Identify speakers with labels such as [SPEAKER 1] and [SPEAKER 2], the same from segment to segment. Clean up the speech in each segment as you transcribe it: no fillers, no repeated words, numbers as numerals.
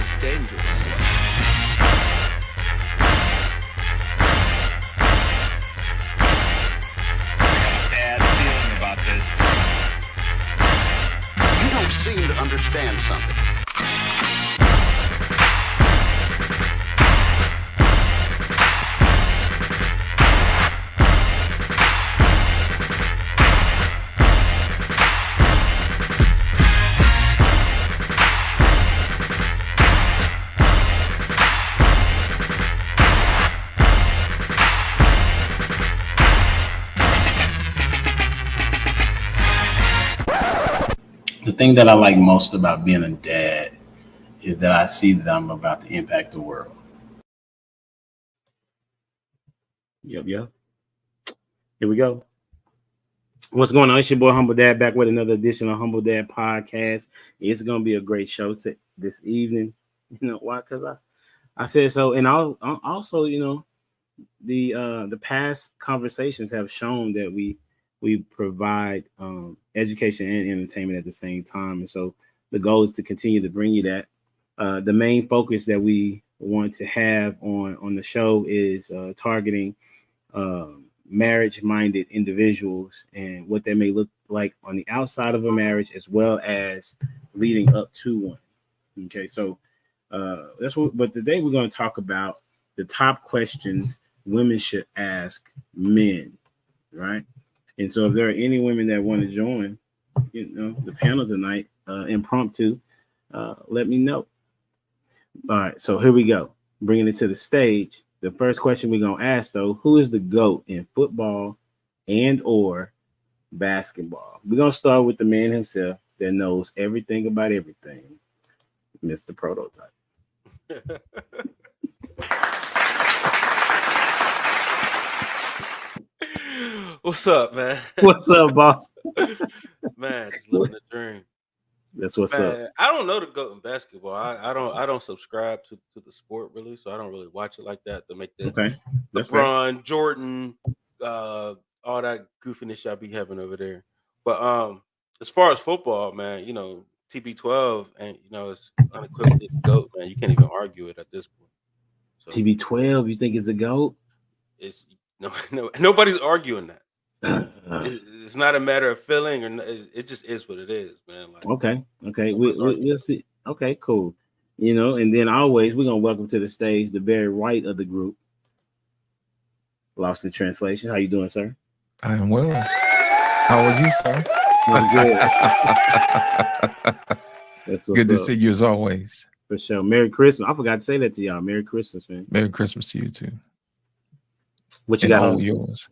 [SPEAKER 1] is dangerous.
[SPEAKER 2] Bad feeling about this.
[SPEAKER 3] You don't seem to understand something.
[SPEAKER 4] The thing that I like most about being a dad is that I see that I'm about to impact the world. Yep. Here we go. What's going on? It's your boy Humble Dad back with another edition of Humble Dad Podcast. It's going to be a great show this evening. You know why? Because I said so. And I'll also, you know, the past conversations have shown that we provide education and entertainment at the same time. And so the goal is to continue to bring you that. The main focus that we want to have on the show is targeting marriage-minded individuals and what they may look like on the outside of a marriage as well as leading up to one. Okay, so that's what. But today we're going to talk about the top questions women should ask men, right? And so if there are any women that want to join, you know, the panel tonight, impromptu, let me know. All right, so here we go. Bringing it to the stage. The first question we're going to ask, though, who is the GOAT in football and or basketball? We're going to start with the man himself that knows everything about everything, Mr. Prototype.
[SPEAKER 5] What's up, man?
[SPEAKER 4] What's up, boss?
[SPEAKER 5] Man, just living the dream.
[SPEAKER 4] That's what's up.
[SPEAKER 5] I don't know the GOAT in basketball. I don't subscribe to the sport really, so I don't really watch it like that to make the
[SPEAKER 4] Okay. That's
[SPEAKER 5] LeBron, fair. Jordan, all that goofiness y'all be having over there. But as far as football, man, you know, TB12 and you know it's unequivocally the GOAT, man. You can't even argue it at this point.
[SPEAKER 4] So, TB12, you think it's a GOAT?
[SPEAKER 5] It's no, nobody's arguing that. It's not a matter of feeling, or it just is what it is, man. Like,
[SPEAKER 4] okay, we'll see. Okay, cool. You know, and then always we're gonna welcome to the stage the Barry White of the group. Lost in translation. How you doing, sir?
[SPEAKER 6] I am well. How are you, sir?
[SPEAKER 4] I'm good. That's
[SPEAKER 6] good to see you as always.
[SPEAKER 4] For sure. Merry Christmas. I forgot to say that to y'all. Merry Christmas, man.
[SPEAKER 6] Merry Christmas to you too.
[SPEAKER 4] What you got on
[SPEAKER 6] yours?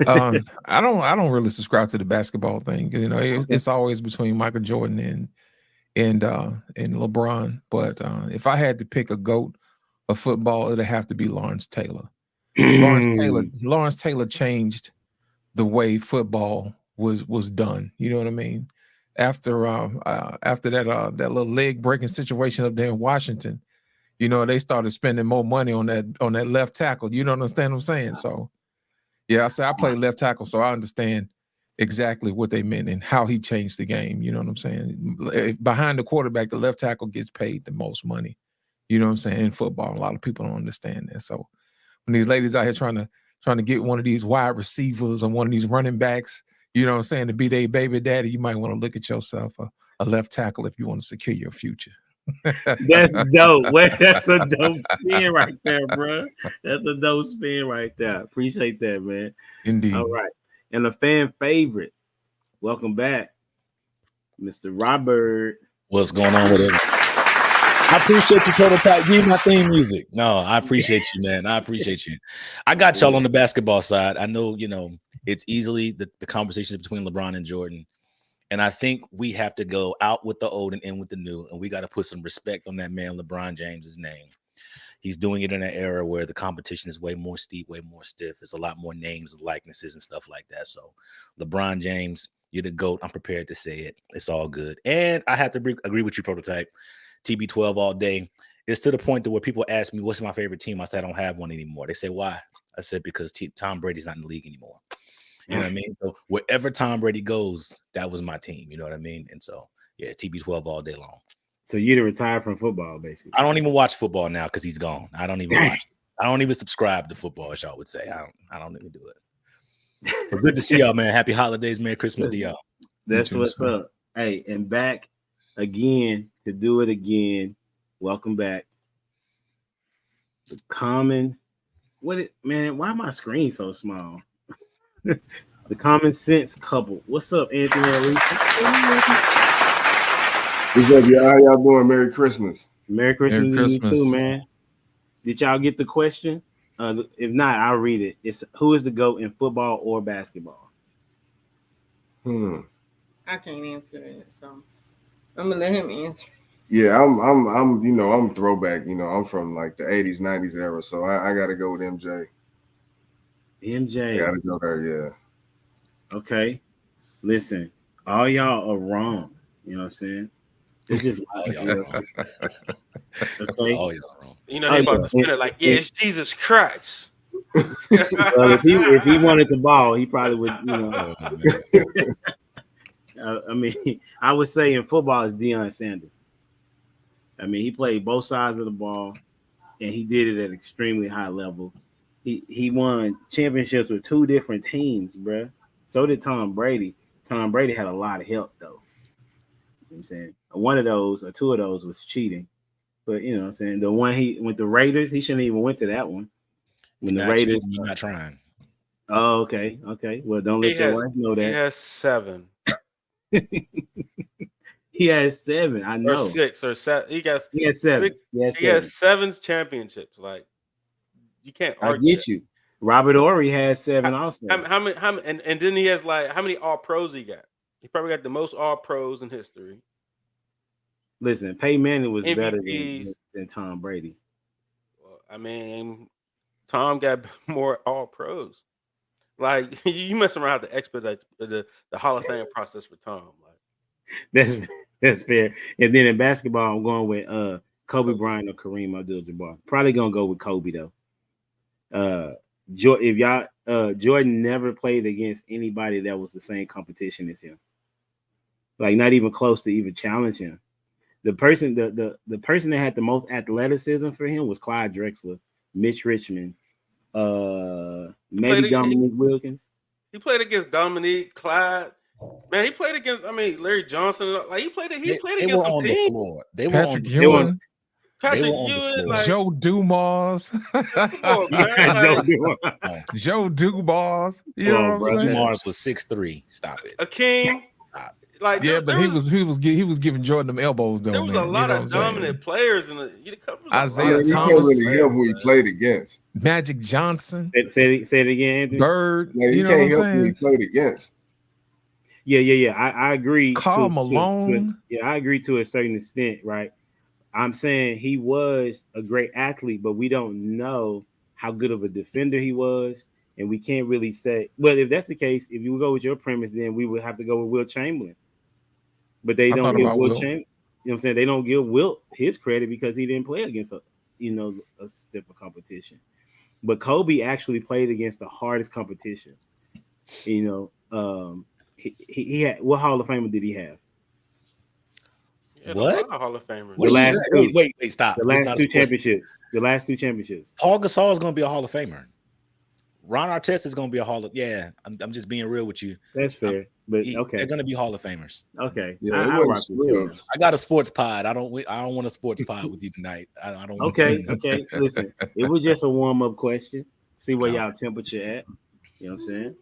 [SPEAKER 6] I don't really subscribe to the basketball thing. You know, it's always between Michael Jordan and LeBron. But if I had to pick a GOAT of football, it'd have to be Lawrence Taylor. Lawrence Taylor changed the way football was done. You know what I mean? After that little leg breaking situation up there in Washington, you know, they started spending more money on that left tackle. You don't understand what I'm saying? So, yeah, I played left tackle, so I understand exactly what they meant and how he changed the game. You know what I'm saying? Behind the quarterback, the left tackle gets paid the most money. You know what I'm saying? In football, a lot of people don't understand that. So, when these ladies out here trying to get one of these wide receivers or one of these running backs, you know what I'm saying, to be their baby daddy, you might want to look at yourself a left tackle if you want to secure your future.
[SPEAKER 4] That's dope. That's a dope spin right there, bro. That's a dope spin right there. Appreciate that, man.
[SPEAKER 6] Indeed.
[SPEAKER 4] All right. And a fan favorite. Welcome back, Mr. Robert.
[SPEAKER 7] What's going on with it? I appreciate you, Prototype. Give me my theme music. No, I appreciate you, man. I appreciate you. I got y'all on the basketball side. I know, you know, it's easily the conversations between LeBron and Jordan. And I think we have to go out with the old and in with the new. And we got to put some respect on that man, LeBron James's name. He's doing it in an era where the competition is way more steep, way more stiff. There's a lot more names and likenesses and stuff like that. So LeBron James, you're the GOAT. I'm prepared to say it. It's all good. And I have to agree with you, Prototype. TB12 all day. It's to the point to where people ask me, what's my favorite team? I said, I don't have one anymore. They say, why? I said, because Tom Brady's not in the league anymore. You know what I mean? So wherever Tom Brady goes, that was my team. You know what I mean? And so, yeah, TB12 all day long.
[SPEAKER 4] So you to retire from football, basically.
[SPEAKER 7] I don't even watch football now because he's gone. I don't even watch it. I don't even subscribe to football, as y'all would say. I don't even do it. But good to see y'all, man. Happy holidays, Merry Christmas to y'all.
[SPEAKER 4] That's what's up. Hey, and back again to do it again. Welcome back. The common, man? Why my screen so small? The common sense couple. What's up, Anthony?
[SPEAKER 1] What's up, y'all? How y'all doing? Merry Christmas.
[SPEAKER 4] Merry Christmas
[SPEAKER 6] Merry
[SPEAKER 4] to you
[SPEAKER 6] Christmas.
[SPEAKER 4] too, man. Did y'all get the question? If not, I'll read it. It's who is the GOAT in football or basketball?
[SPEAKER 8] I can't answer it, so I'm gonna let him answer.
[SPEAKER 1] Yeah, I'm throwback. I'm from like the 80s, 90s era, so I gotta go with MJ.
[SPEAKER 4] MJ.
[SPEAKER 1] I gotta go there, yeah.
[SPEAKER 4] Okay. Listen, all y'all are wrong. You know what I'm saying? It's just okay.
[SPEAKER 7] All y'all wrong.
[SPEAKER 5] You know, he about to spin it like, yeah, it's Jesus Christ.
[SPEAKER 4] Well, if he wanted to ball, he probably would, I mean, I would say in football it's Deion Sanders. I mean, he played both sides of the ball, and he did it at an extremely high level. He won championships with two different teams, bruh. So did Tom Brady. Tom Brady had a lot of help, though. You know what I'm saying? One of those or two of those was cheating. But, you know what I'm saying? The one he went the Raiders, he shouldn't even went to that one. When the Raiders.
[SPEAKER 7] You're not trying.
[SPEAKER 4] Oh, okay. Well, don't let your wife know that.
[SPEAKER 5] He has 7.
[SPEAKER 4] He has 7. I know.
[SPEAKER 5] Or 6 or 7. He
[SPEAKER 4] has 7.
[SPEAKER 5] He has 7 championships. Like, you can't argue.
[SPEAKER 4] I get you. Robert Ory has 7 also.
[SPEAKER 5] How many? And then he has like how many All Pros he got? He probably got the most All Pros in history.
[SPEAKER 4] Listen, Peyton Manning was
[SPEAKER 5] MVPs.
[SPEAKER 4] better than Tom Brady.
[SPEAKER 5] Well, I mean, Tom got more All Pros. Like you messing around to expedite the Hall of Fame process for Tom. Like
[SPEAKER 4] that's fair. And then in basketball, I'm going with Kobe Bryant or Kareem Abdul-Jabbar. Probably gonna go with Kobe though. Jordan never played against anybody that was the same competition as him. Like not even close to even challenge him. The person that had the most athleticism for him was Clyde Drexler, Mitch Richmond, maybe Dominique Wilkins.
[SPEAKER 5] He played against Dominique, Clyde. Man, he played against. I mean, Larry Johnson. Like he played against some teams.
[SPEAKER 7] They were
[SPEAKER 6] Patrick
[SPEAKER 7] on
[SPEAKER 6] Ewing,
[SPEAKER 5] Patrick Ewing, like,
[SPEAKER 6] Joe Dumas, Joe Dumas. You know what I'm saying?
[SPEAKER 7] Mars was 6'3". Stop it.
[SPEAKER 5] Akeem. Like
[SPEAKER 6] yeah, but he was giving Jordan them elbows though.
[SPEAKER 5] There was a lot of dominant players in the
[SPEAKER 6] Isaiah Thomas.
[SPEAKER 1] You can't really help who he played against.
[SPEAKER 6] Magic Johnson.
[SPEAKER 4] Say it again, Anthony.
[SPEAKER 6] Bird.
[SPEAKER 1] Yeah,
[SPEAKER 6] you know
[SPEAKER 1] can't
[SPEAKER 6] what I'm
[SPEAKER 1] help who he
[SPEAKER 6] saying?
[SPEAKER 1] played against.
[SPEAKER 4] Yeah. I agree.
[SPEAKER 6] Karl Malone.
[SPEAKER 4] I agree to a certain extent, right? I'm saying he was a great athlete, but we don't know how good of a defender he was. And we can't really say, well, if that's the case, if you go with your premise, then we would have to go with Wilt Chamberlain. But they don't give Wilt Chamberlain, you know what I'm saying? They don't give Wilt his credit because he didn't play against a stiffer competition. But Kobe actually played against the hardest competition. He had, what Hall of Famer did he have?
[SPEAKER 5] Yeah,
[SPEAKER 7] what?
[SPEAKER 5] Hall of Famer.
[SPEAKER 7] Wait, stop.
[SPEAKER 4] The last two championships.
[SPEAKER 7] Paul Gasol is going to be a Hall of Famer. Ron Artest is going to be a Hall of. Yeah, I'm just being real with you.
[SPEAKER 4] That's fair, but okay,
[SPEAKER 7] they're going to be Hall of Famers.
[SPEAKER 4] Okay,
[SPEAKER 1] yeah,
[SPEAKER 7] I got a sports pod. I don't want a sports pod with you tonight. I don't.
[SPEAKER 4] Okay. Listen, it was just a warm up question. See where y'all temperature at. You know what I'm saying?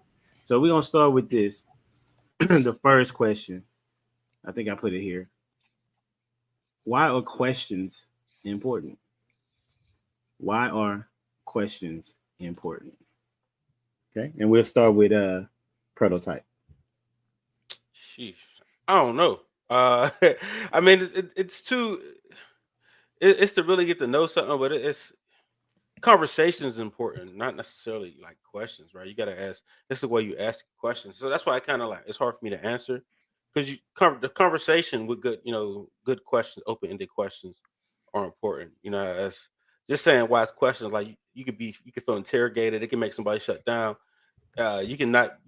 [SPEAKER 4] So we're gonna start with this. The first question. I think I put it here. Why are questions important? Why are questions important? Okay, and we'll start with prototype.
[SPEAKER 5] Sheesh. I don't know. I mean, it's to really get to know something, but it's conversation is important, not necessarily like questions, right? You got to ask. This is the way you ask questions, so that's why I kind of like it's hard for me to answer because the conversation with good questions, open-ended questions are important. As just saying wise questions, like you could feel interrogated. It can make somebody shut down. You can not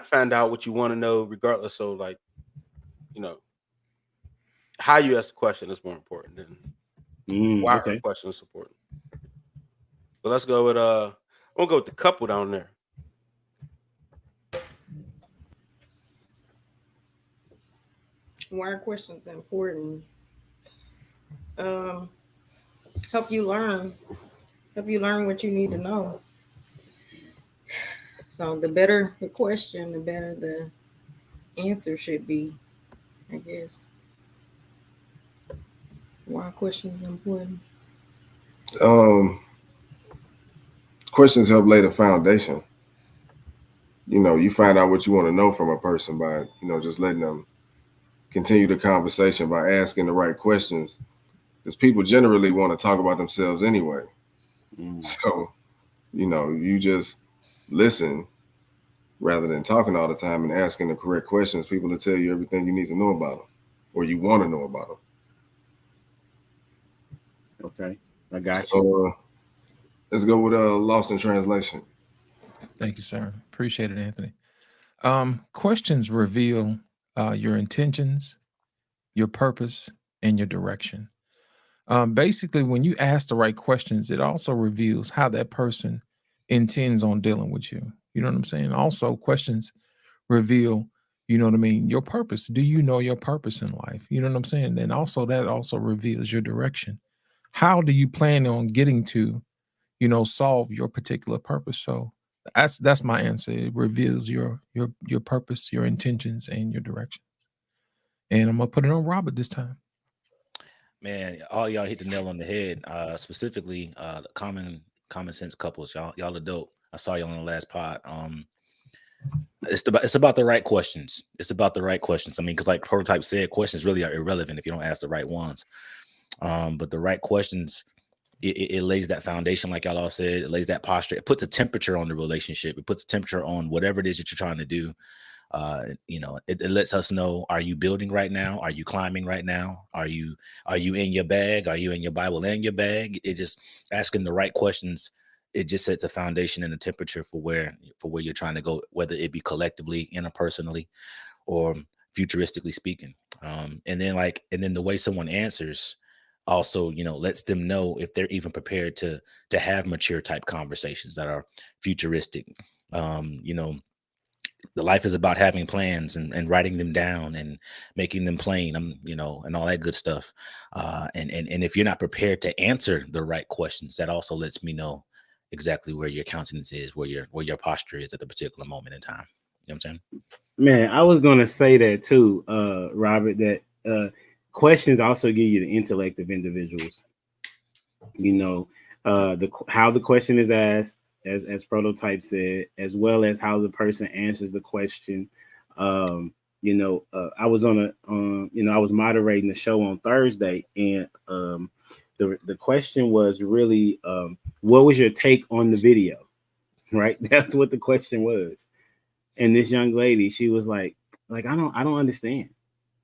[SPEAKER 5] find out what you want to know, regardless. So how you ask the question is more important than why
[SPEAKER 4] Okay.
[SPEAKER 5] the question is important. So let's go with we'll go with the couple down there.
[SPEAKER 8] Why are questions important? Help you learn what you need to know. So the better the question, the better the answer should be, I guess. Why are questions important?
[SPEAKER 1] Questions help lay the foundation. You know, you find out what you want to know from a person by, you know, just letting them continue the conversation by asking the right questions. Because people generally want to talk about themselves anyway. So, you know, you just listen rather than talking all the time and asking the correct questions. People will tell you everything you need to know about them or you want to know about them.
[SPEAKER 4] Okay, I got you.
[SPEAKER 1] Let's go with Lost in Translation.
[SPEAKER 6] Thank you, sir. Appreciate it, Anthony. Questions reveal your intentions, your purpose, and your direction. Basically, when you ask the right questions, it also reveals how that person intends on dealing with you. You know what I'm saying? Also, questions reveal, you know what I mean, your purpose. Do you know your purpose in life? You know what I'm saying? And also, that also reveals your direction. How do you plan on getting to, you know, solve your particular purpose? So that's my answer. It reveals your purpose, your intentions, and your directions. And I'm gonna put it on Robert this time.
[SPEAKER 7] Man, all y'all hit the nail on the head. Specifically, the common sense couples. Y'all are dope. I saw y'all on the last pod. It's about the right questions. It's about the right questions. I mean, because like Prototype said, questions really are irrelevant if you don't ask the right ones. But the right questions, it lays that foundation, like y'all all said. It lays that posture. It puts a temperature on the relationship. It puts a temperature on whatever it is that you're trying to do. You know, it lets us know: are you building right now? Are you climbing right now? Are you in your bag? Are you in your Bible and your bag? It just asking the right questions. It just sets a foundation and a temperature for where you're trying to go, whether it be collectively, interpersonally, or futuristically speaking. And then the way someone answers also, you know, lets them know if they're even prepared to have mature type conversations that are futuristic. You know, the life is about having plans and writing them down and making them plain, you know, and all that good stuff. And if you're not prepared to answer the right questions, that also lets me know exactly where your countenance is, where your posture is at the particular moment in time. You know what I'm saying?
[SPEAKER 4] Man, I was gonna say that too, Robert, that questions also give you the intellect of individuals. You know, how the question is asked, as Prototype said, as well as how the person answers the question. You know, I was I was moderating the show on Thursday, and the question was really, what was your take on the video? Right, that's what the question was. And this young lady, she was like I don't understand.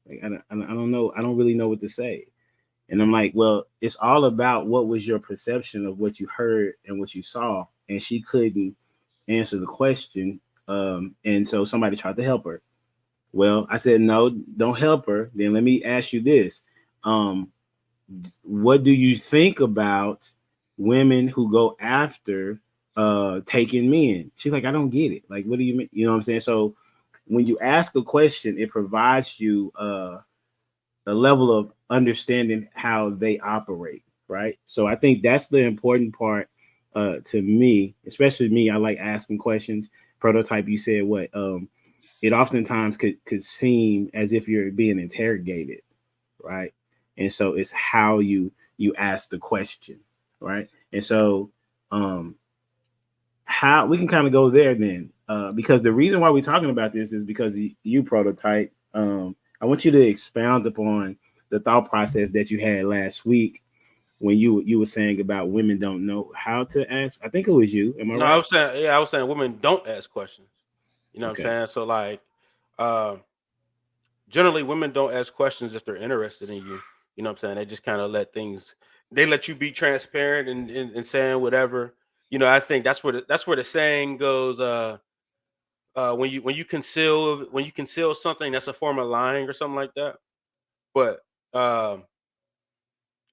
[SPEAKER 4] Like I don't know. I don't really know what to say. And I'm like, well, it's all about what was your perception of what you heard and what you saw. And she couldn't answer the question. And so somebody tried to help her. Well, I said, no, don't help her. Then let me ask you this. What do you think about women who go after taking men? She's like, I don't get it. Like, what do you mean? You know what I'm saying? So when you ask a question, it provides you a level of understanding how they operate, right? So I think that's the important part to me, especially me. I like asking questions. Prototype, you said what? It oftentimes could seem as if you're being interrogated, right? And so it's how you ask the question, right? And so how we can kind of go there then, because the reason why we're talking about this is because you Prototype. I want you to expound upon the thought process that you had last week when you were saying about women don't know how to ask. I think it was you. Am I right?
[SPEAKER 5] I was saying women don't ask questions. You know what I'm saying? So like, generally women don't ask questions if they're interested in you. You know what I'm saying? They just kind of let you be transparent and saying whatever. You know, I think that's where the saying goes. When you conceal something, that's a form of lying or something like that. But Um,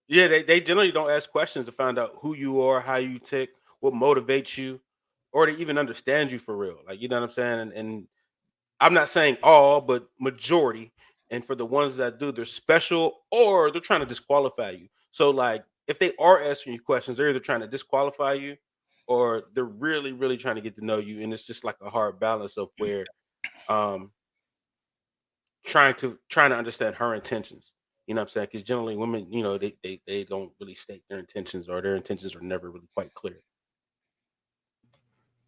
[SPEAKER 5] yeah, they generally don't ask questions to find out who you are, how you tick, what motivates you, or to even understand you for real. Like, you know what I'm saying? And I'm not saying all, but majority. And for the ones that do, they're special or they're trying to disqualify you. So, like, if they are asking you questions, they're either trying to disqualify you or they're really, really trying to get to know you. And it's just like a hard balance of where um trying to understand her intentions. You know what I'm saying? Because generally women, they don't really state their intentions or their intentions are never really quite clear.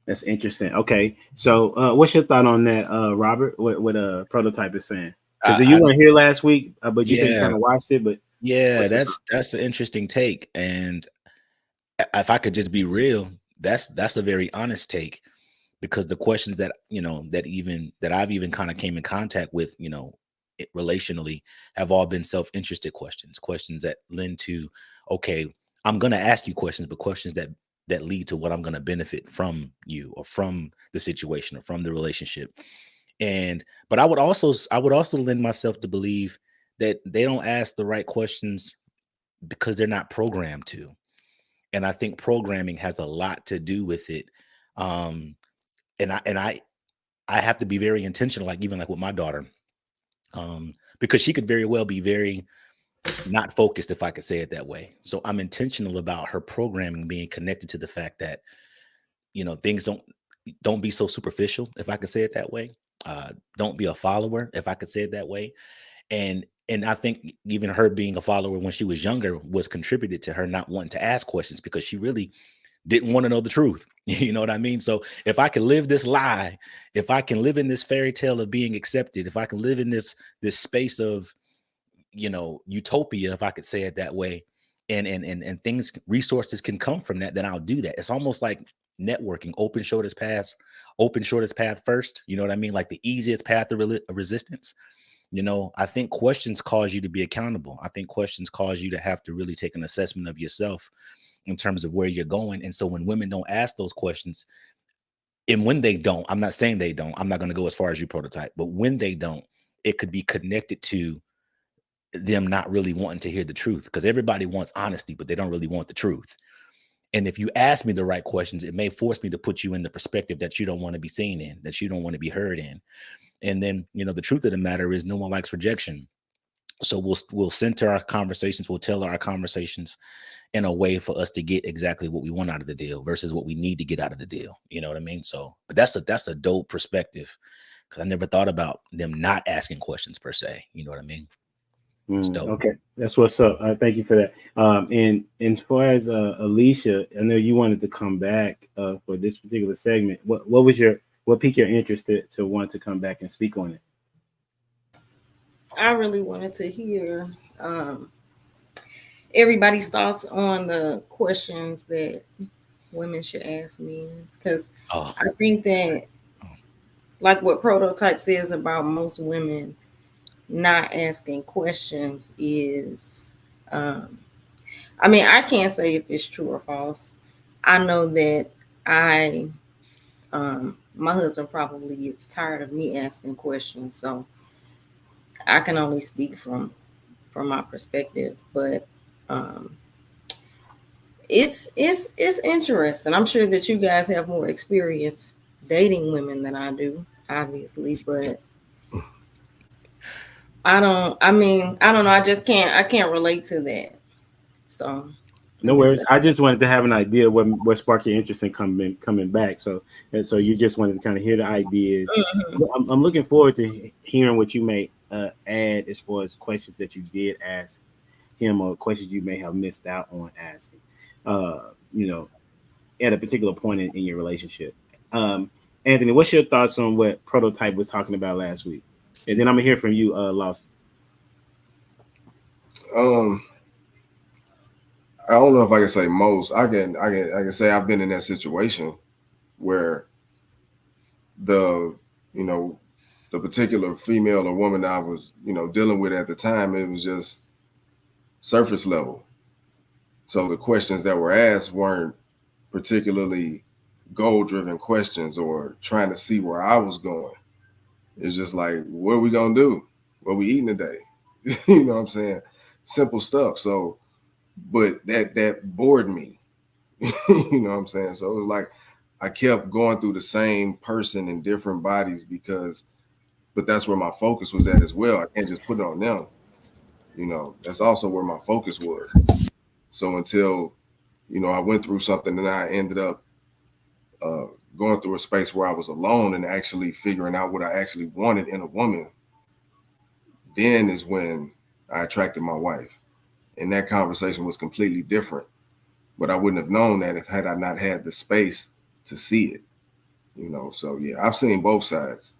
[SPEAKER 4] That's interesting. Okay, so what's your thought on that, Robert? What Prototype is saying? Because you weren't here last week, but you said you kind of watched it. But
[SPEAKER 7] yeah, that's an interesting take, and if I could just be real, that's a very honest take, because the questions that that I've even kind of came in contact with, relationally, have all been self-interested questions that lend to, okay, I'm going to ask you questions, but questions that lead to what I'm going to benefit from you or from the situation or from the relationship. But I would also lend myself to believe that they don't ask the right questions because they're not programmed to. And I think programming has a lot to do with it. And I have to be very intentional, like even like with my daughter, because she could very well be very not focused, if I could say it that way. So I'm intentional about her programming being connected to the fact that, things don't be so superficial, if I could say it that way. Don't be a follower, if I could say it that way. And I think even her being a follower when she was younger was contributed to her not wanting to ask questions, because she really didn't want to know the truth. You know what I mean? So if I can live this lie, if I can live in this fairy tale of being accepted, if I can live in this space of, utopia, if I could say it that way, and things, resources can come from that, then I'll do that. It's almost like networking, open shortest path first. You know what I mean? Like the easiest path of resistance. I think questions cause you to be accountable. I think questions cause you to have to really take an assessment of yourself in terms of where you're going. And so when women don't ask those questions, and when they don't, I'm not saying they don't, I'm not going to go as far as you, Prototype, but when they don't, it could be connected to them not really wanting to hear the truth, because everybody wants honesty, but they don't really want the truth. And if you ask me the right questions, it may force me to put you in the perspective that you don't want to be seen in, that you don't want to be heard in. And then, the truth of the matter is no one likes rejection. So we'll center our conversations, we'll tailor our conversations in a way for us to get exactly what we want out of the deal versus what we need to get out of the deal. You know what I mean? So, but that's a dope perspective, because I never thought about them not asking questions per se. You know what I mean?
[SPEAKER 4] Okay, that's what's up. Thank you for that. And as far as Alicia, I know you wanted to come back for this particular segment. What piqued your interest to want to come back and speak on it?
[SPEAKER 8] I really wanted to hear everybody's thoughts on the questions that women should ask men, because I think that, like what Prototype says about most women not asking questions is, I can't say if it's true or false. I know that my husband probably gets tired of me asking questions, so I can only speak from my perspective. But it's interesting. I'm sure that you guys have more experience dating women than I do, obviously, but I don't know. I can't relate to that. So
[SPEAKER 4] no worries. I just wanted to have an idea what sparked your interest in coming back. So you just wanted to kind of hear the ideas. Mm-hmm. I'm looking forward to hearing what you may add as far as questions that you did ask him or questions you may have missed out on asking. At a particular point in your relationship. Anthony, what's your thoughts on what Prototype was talking about last week? And then I'm gonna hear from you, Lawson.
[SPEAKER 1] I don't know if I can say most. I can say I've been in that situation where the particular female or woman that I was, dealing with at the time, it was just surface level. So the questions that were asked weren't particularly goal-driven questions or trying to see where I was going. It's just like, what are we gonna do? What are we eating today? You know what I'm saying? simple stuff. So, but that bored me. You know what I'm saying? So it was like I kept going through the same person in different bodies but that's where my focus was at as well. I can't just put it on them. You know, that's also where my focus was. So until, you know, I went through something and I ended up going through a space where I was alone and actually figuring out what I actually wanted in a woman, then is when I attracted my wife. And that conversation was completely different. But I wouldn't have known that had I not had the space to see it. You know, so yeah, I've seen both sides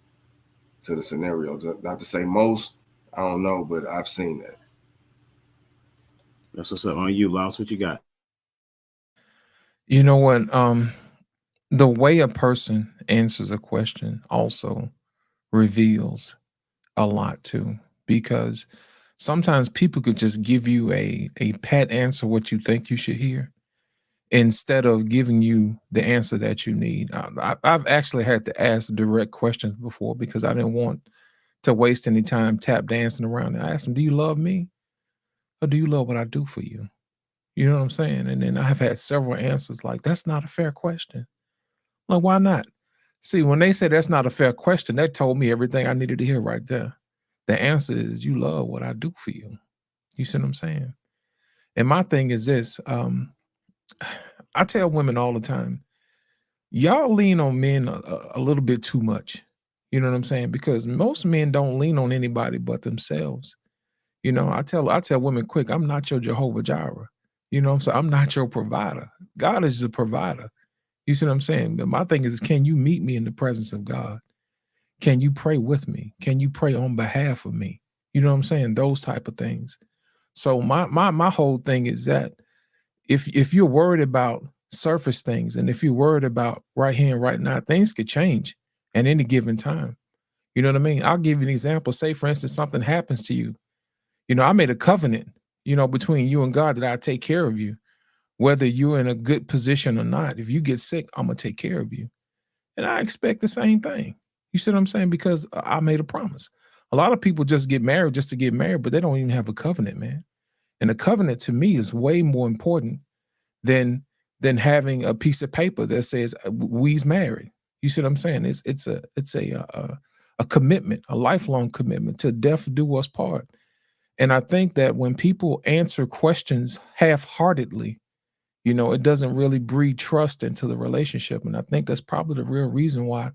[SPEAKER 1] to the scenario. Not to say most, I don't know, but I've seen that.
[SPEAKER 4] That's what's up on you, Lost. What you got?
[SPEAKER 6] You know what? The way a person answers a question also reveals a lot too, because sometimes people could just give you a pat answer what you think you should hear instead of giving you the answer that you need. I've actually had to ask direct questions before because I didn't want to waste any time tap dancing around. I asked them, do you love me or do you love what I do for you? You know what I'm saying? And then I have had several answers like, that's not a fair question. Like, why not? See, when they said that's not a fair question, that told me everything I needed to hear right there. The answer is you love what I do for you. You see what I'm saying? And my thing is this, I tell women all the time, y'all lean on men a little bit too much. You know what I'm saying? Because most men don't lean on anybody but themselves. You know, I tell women quick, I'm not your Jehovah Jireh. You know what I'm saying? I'm not your provider. God is the provider. You see what I'm saying? But my thing is, can you meet me in the presence of God? Can you pray with me? Can you pray on behalf of me? You know what I'm saying? Those type of things. So my whole thing is that if you're worried about surface things and if you're worried about right here and right now, things could change at any given time. You know what I mean? I'll give you an example. Say, for instance, something happens to you. You know, I made a covenant, you know, between you and God that I take care of you, whether you're in a good position or not. If you get sick, I'm going to take care of you. And I expect the same thing. You see what I'm saying? Because I made a promise. A lot of people just get married just to get married, but they don't even have a covenant, man. And a covenant to me is way more important than having a piece of paper that says we's married. You see what I'm saying? It's a commitment, a lifelong commitment to death do us part. And I think that when people answer questions half-heartedly, you know, it doesn't really breed trust into the relationship. And I think that's probably the real reason why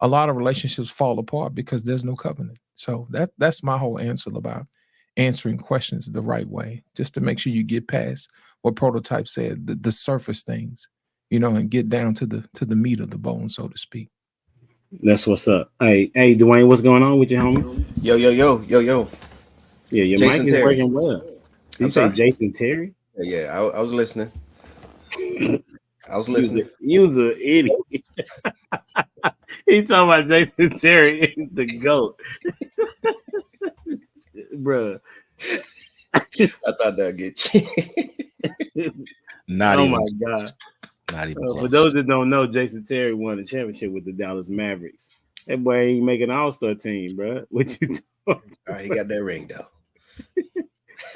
[SPEAKER 6] a lot of relationships fall apart, because there's no covenant. So that's my whole answer about answering questions the right way, just to make sure you get past what Prototype said, the surface things, you know, and get down to the meat of the bone, so to speak.
[SPEAKER 4] That's what's up. Hey, Dwayne, what's going on with you, homie?
[SPEAKER 9] Yo.
[SPEAKER 4] Yeah, your
[SPEAKER 9] Jason
[SPEAKER 4] mic is
[SPEAKER 9] Terry.
[SPEAKER 4] working well. Did you say Jason Terry?
[SPEAKER 9] Yeah, I was listening. I was listening.
[SPEAKER 4] You was an idiot. He talking about Jason Terry is the GOAT. Bruh.
[SPEAKER 9] I thought that'd get you.
[SPEAKER 7] Not
[SPEAKER 4] oh
[SPEAKER 7] even.
[SPEAKER 4] my God.
[SPEAKER 7] Not even.
[SPEAKER 4] For those that don't know, Jason Terry won the championship with the Dallas Mavericks. That boy ain't making an all-star team, bro. What you talking
[SPEAKER 9] All right, he got that ring though.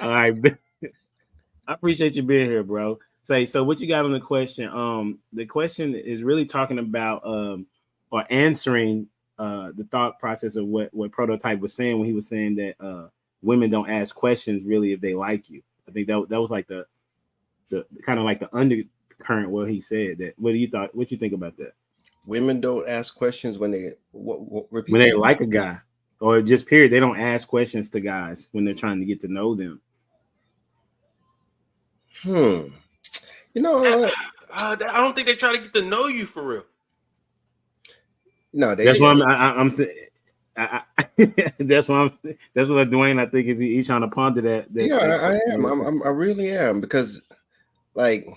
[SPEAKER 4] All right. I appreciate you being here, bro. So what you got on the question? The question is really talking about or answering the thought process of what Prototype was saying when he was saying that women don't ask questions really if they like you. I think that was like the kind of like the undercurrent what he said. That what you think about that?
[SPEAKER 9] Women don't ask questions when they repeat
[SPEAKER 4] when they like a guy, or just period. They don't ask questions to guys when they're trying to get to know them.
[SPEAKER 9] You know,
[SPEAKER 5] I don't think they try to get to know you for real.
[SPEAKER 9] No,
[SPEAKER 4] that's what I'm saying. That's what Dwayne, I think, is he's trying to ponder that.
[SPEAKER 9] I am. I really am, because, like,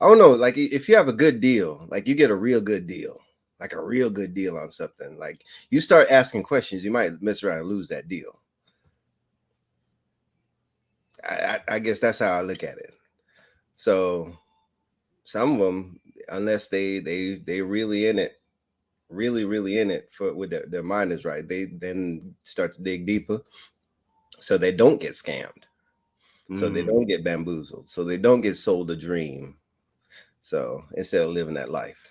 [SPEAKER 9] I don't know, like, if you have a good deal, like you get a real good deal, like a real good deal on something, like you start asking questions, you might mess around and lose that deal. I guess that's how I look at it. So some of them, unless they really in it, really in it for with their mind is right, they then start to dig deeper so they don't get scammed. so they don't get bamboozled, so they don't get sold a dream. So instead of living that life,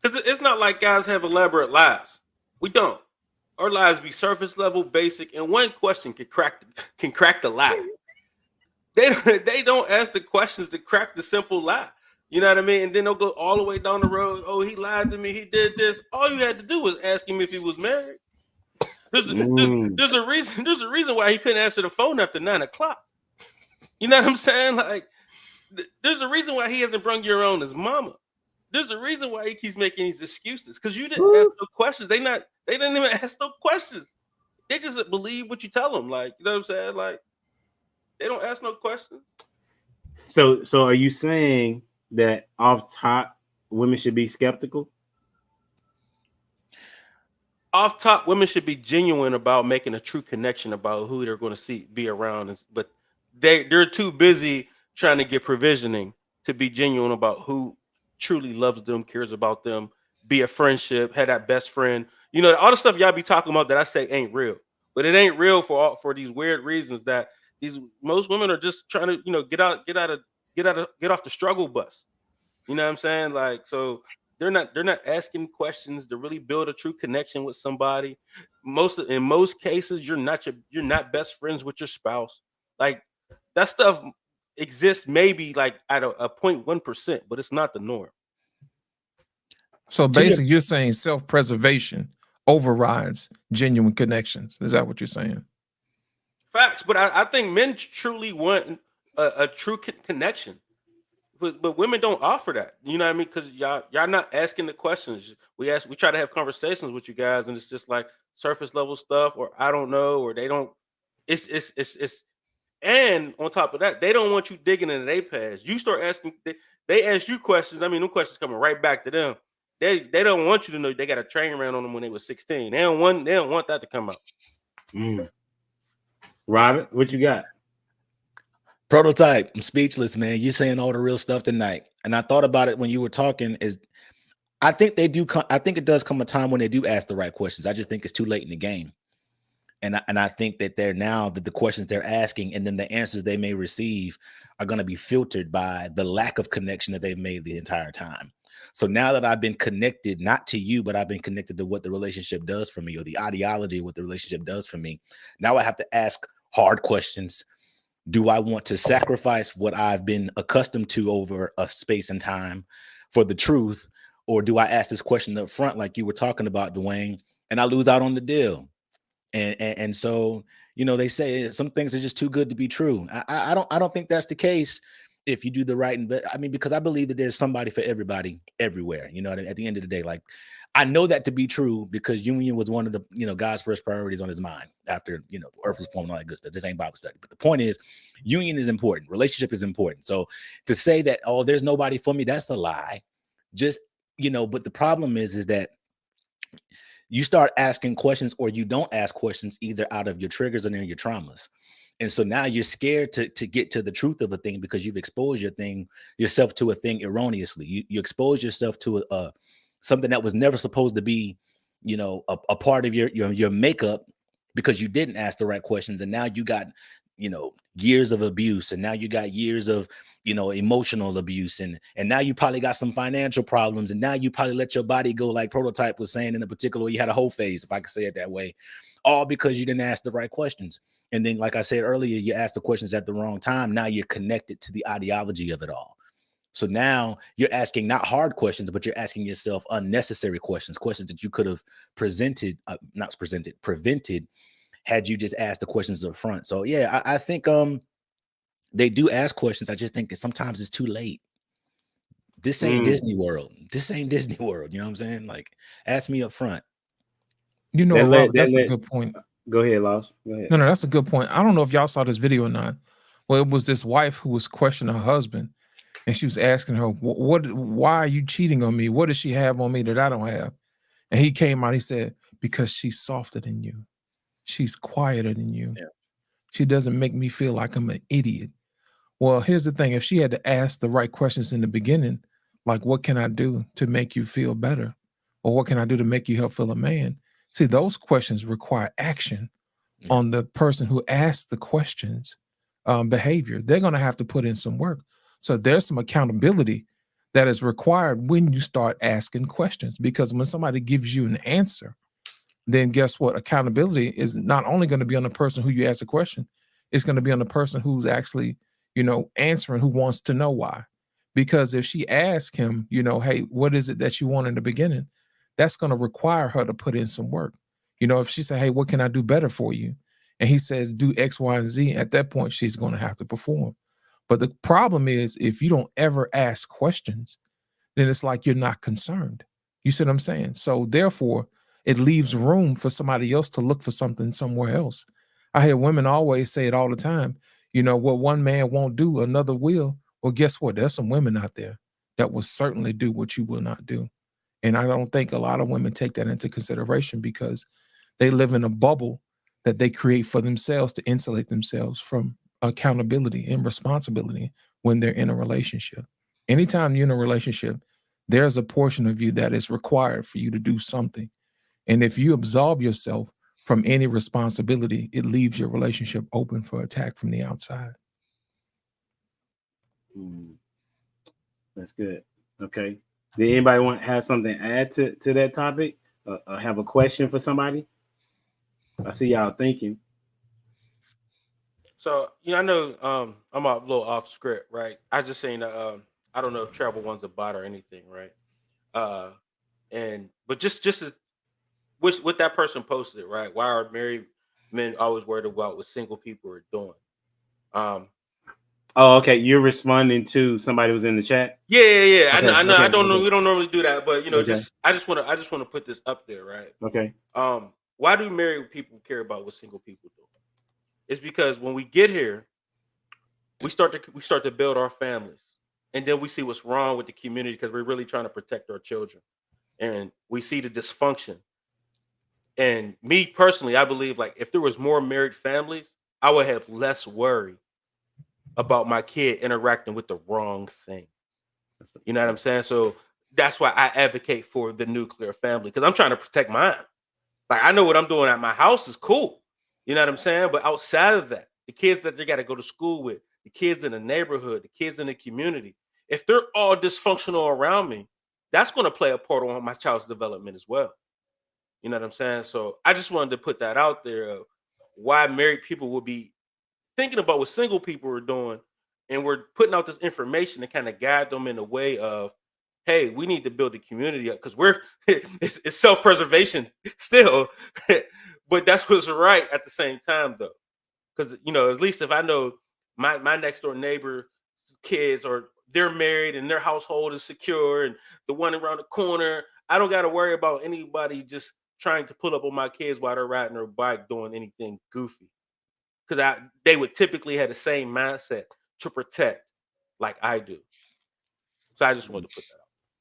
[SPEAKER 5] it's not like guys have elaborate lies. We don't. Our lies be surface level, basic, and one question can crack the lie. They don't ask the questions to crack the simple lie. You know what I mean? And then they'll go all the way down the road. Oh, he lied to me. He did this. All you had to do was ask him if he was married. There's a reason. There's a reason why he couldn't answer the phone after 9 o'clock. You know what I'm saying? Like, there's a reason why he hasn't brung you around his mama. There's a reason why he keeps making these excuses because you didn't ask no questions. They didn't even ask no questions. They just believe what you tell them. Like, you know what I'm saying? Like, they don't ask no questions.
[SPEAKER 4] So are you saying that off top women should be skeptical?
[SPEAKER 5] Off top, women should be genuine about making a true connection about who they're going to be around, but they're too busy trying to get provisioning to be genuine about who truly loves them, cares about them, be a friendship, had that best friend. You know, all the stuff y'all be talking about that I say ain't real, but it ain't real for these weird reasons that most women are just trying to, you know, get off the struggle bus. You know what I'm saying? Like, so they're not asking questions to really build a true connection with somebody. In most cases, you're not best friends with your spouse. Like, that stuff exists maybe like at a 0.1%, but it's not the norm.
[SPEAKER 6] So basically, you're saying self-preservation overrides genuine connections. Is that what you're saying?
[SPEAKER 5] Facts, but I think men truly want a true connection, but women don't offer that. You know what I mean? Because y'all not asking the questions. We try to have conversations with you guys, and it's just like surface level stuff, or I don't know, or they don't. It's and on top of that, they don't want you digging into their past. You start asking, they ask you questions. I mean, them questions coming right back to them. They don't want you to know they got a train ran on them when they were 16. They don't want that to come out.
[SPEAKER 4] Robert, what you got?
[SPEAKER 7] Prototype, I'm speechless, man. You're saying all the real stuff tonight. And I thought about it when you were talking. I think it does come a time when they do ask the right questions. I just think it's too late in the game. And I think that the questions they're asking and then the answers they may receive are going to be filtered by the lack of connection that they've made the entire time. So now that I've been connected, not to you, but I've been connected to what the relationship does for me, or the ideology of what the relationship does for me. Now I have to ask hard questions. Do I want to sacrifice what I've been accustomed to over a space and time for the truth? Or do I ask this question up front, like you were talking about, Dwayne, and I lose out on the deal? And so, you know, they say some things are just too good to be true. I don't think that's the case if you do the right. I mean, because I believe that there's somebody for everybody everywhere. You know, at the end of the day, like, I know that to be true because union was one of the, you know, God's first priorities on his mind after, you know, the earth was formed and all that good stuff. This ain't Bible study. But the point is, union is important. Relationship is important. So to say that, oh, there's nobody for me, that's a lie. Just, you know, but the problem is that you start asking questions, or you don't ask questions, either out of your triggers or your traumas. And so now you're scared to get to the truth of a thing because you've exposed yourself to a thing erroneously. You expose yourself to something that was never supposed to be, you know, a part of your makeup because you didn't ask the right questions. And now you got, you know, years of abuse, and now you got years of, you know, emotional abuse, and now you probably got some financial problems, and now you probably let your body go, like Prototype was saying in a particular way. You had a whole phase, if I could say it that way, all because you didn't ask the right questions. And then, like I said earlier, you asked the questions at the wrong time. Now you're connected to the ideology of it all. So now you're asking not hard questions, but you're asking yourself unnecessary questions that you could have prevented had you just asked the questions up front. So yeah, I think they do ask questions. I just think sometimes it's too late. This ain't Disney World. This ain't Disney World. You know what I'm saying? Like, ask me up front.
[SPEAKER 6] You know, Robert, that's a good point.
[SPEAKER 4] Go ahead, Loss. Go ahead.
[SPEAKER 6] No, that's a good point. I don't know if y'all saw this video or not. Well, it was this wife who was questioning her husband, and she was asking her, why are you cheating on me? What does she have on me that I don't have? And he came out, he said, because she's softer than you. She's quieter than you. Yeah. She doesn't make me feel like I'm an idiot. Well, here's the thing. If she had to ask the right questions in the beginning, like, what can I do to make you feel better? Or what can I do to make you help feel a man? See, those questions require action on the person who asked the questions behavior. They're going to have to put in some work. So there's some accountability that is required when you start asking questions, because when somebody gives you an answer, then guess what? Accountability is not only going to be on the person who you ask a question, it's going to be on the person who's actually, answering, who wants to know why. Because if she asks him, hey, what is it that you want in the beginning? That's going to require her to put in some work. If she said, hey, what can I do better for you? And he says, do X, Y, and Z, at that point, she's going to have to perform. But the problem is, if you don't ever ask questions, then it's like you're not concerned. You see what I'm saying? So therefore, it leaves room for somebody else to look for something somewhere else. I hear women always say it all the time. What one man won't do, another will. Well, guess what? There's some women out there that will certainly do what you will not do. And I don't think a lot of women take that into consideration, because they live in a bubble that they create for themselves to insulate themselves from accountability and responsibility when they're in a relationship. Anytime you're in a relationship, there's a portion of you that is required for you to do something. And if you absolve yourself from any responsibility, it leaves your relationship open for attack from the outside.
[SPEAKER 4] That's good. Okay. Did anybody want to have something to add to that topic? Have a question for somebody? I see y'all thinking.
[SPEAKER 5] So, I know I'm a little off script, right? I just saying I don't know if Travel One's a bot or anything, right? But just as what that person posted, right? Why are married men always worried about what single people are doing?
[SPEAKER 4] Oh, okay. You're responding to somebody who's in the chat.
[SPEAKER 5] Yeah.
[SPEAKER 4] Okay,
[SPEAKER 5] I know.
[SPEAKER 4] okay,
[SPEAKER 5] I don't know.
[SPEAKER 4] okay.
[SPEAKER 5] We don't normally do that, but
[SPEAKER 4] Okay.
[SPEAKER 5] I just want to put this up there, right?
[SPEAKER 4] Okay.
[SPEAKER 5] Why do married people care about what single people do? It's because when we get here, we start to build our families, and then we see what's wrong with the community, because we're really trying to protect our children, and we see the dysfunction. And me personally, I believe, like, if there was more married families, I would have less worry about my kid interacting with the wrong thing. You know what I'm saying? So that's why I advocate for the nuclear family, because I'm trying to protect mine. Like, I know what I'm doing at my house is cool. You know what I'm saying? But outside of that, the kids that they got to go to school with, the kids in the neighborhood, the kids in the community, if they're all dysfunctional around me, that's going to play a part on my child's development as well. You know what I'm saying? So I just wanted to put that out there of why married people will be thinking about what single people are doing. And we're putting out this information to kind of guide them in a way of, hey, we need to build the community up, because it's self-preservation still. But that's what's right at the same time, though. Because, at least if I know my next door neighbor kids, or they're married and their household is secure, and the one around the corner, I don't got to worry about anybody just trying to pull up on my kids while they're riding their bike doing anything goofy. Because they would typically have the same mindset to protect like I do. So I just wanted to put that out.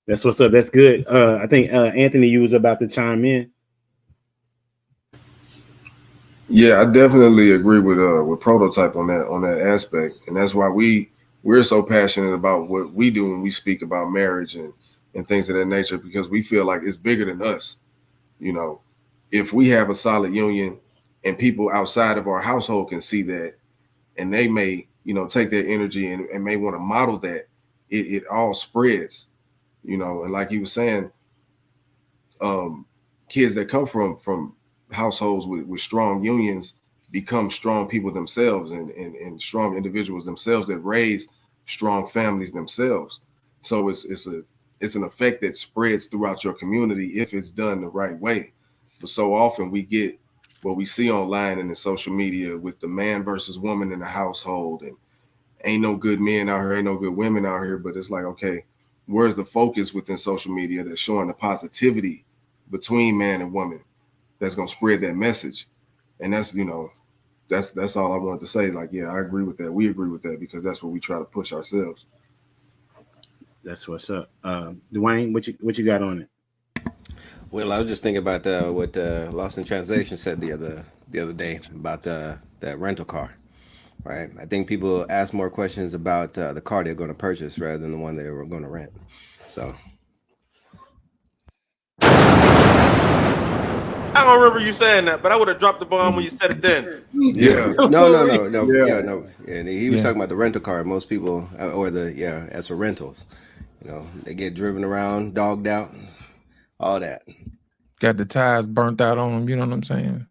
[SPEAKER 4] That's what's up. That's good. I think Anthony, you was about to chime in.
[SPEAKER 1] Yeah, I definitely agree with Prototype on that aspect, and that's why we're so passionate about what we do when we speak about marriage and things of that nature, because we feel like it's bigger than us. If we have a solid union and people outside of our household can see that, and they may take their energy and may want to model that, it all spreads. And like he was saying, kids that come from households with strong unions become strong people themselves, and strong individuals themselves that raise strong families themselves. So it's an effect that spreads throughout your community if it's done the right way. But so often we get what we see online and in social media with the man versus woman in the household, and ain't no good men out here, ain't no good women out here. But it's like, okay, where's the focus within social media that's showing the positivity between man and woman that's going to spread that message? And that's that's all I wanted to say. Like, yeah, I agree with that. We agree with that, because that's what we try to push ourselves.
[SPEAKER 4] That's what's up. Dwayne, what you got on it?
[SPEAKER 9] Well, I was just thinking about what Lost in Translation said the other day about that rental car, right? I think people ask more questions about the car they're going to purchase rather than the one they were going to rent. So
[SPEAKER 5] I don't remember you saying that, but I would have dropped the bomb when you said it then.
[SPEAKER 1] Yeah.
[SPEAKER 9] No. And he was
[SPEAKER 6] Yeah.
[SPEAKER 9] talking about the rental car. Most people, as for rentals, they get driven around, dogged out, all that.
[SPEAKER 6] Got the tires burnt out on them. You know what I'm saying?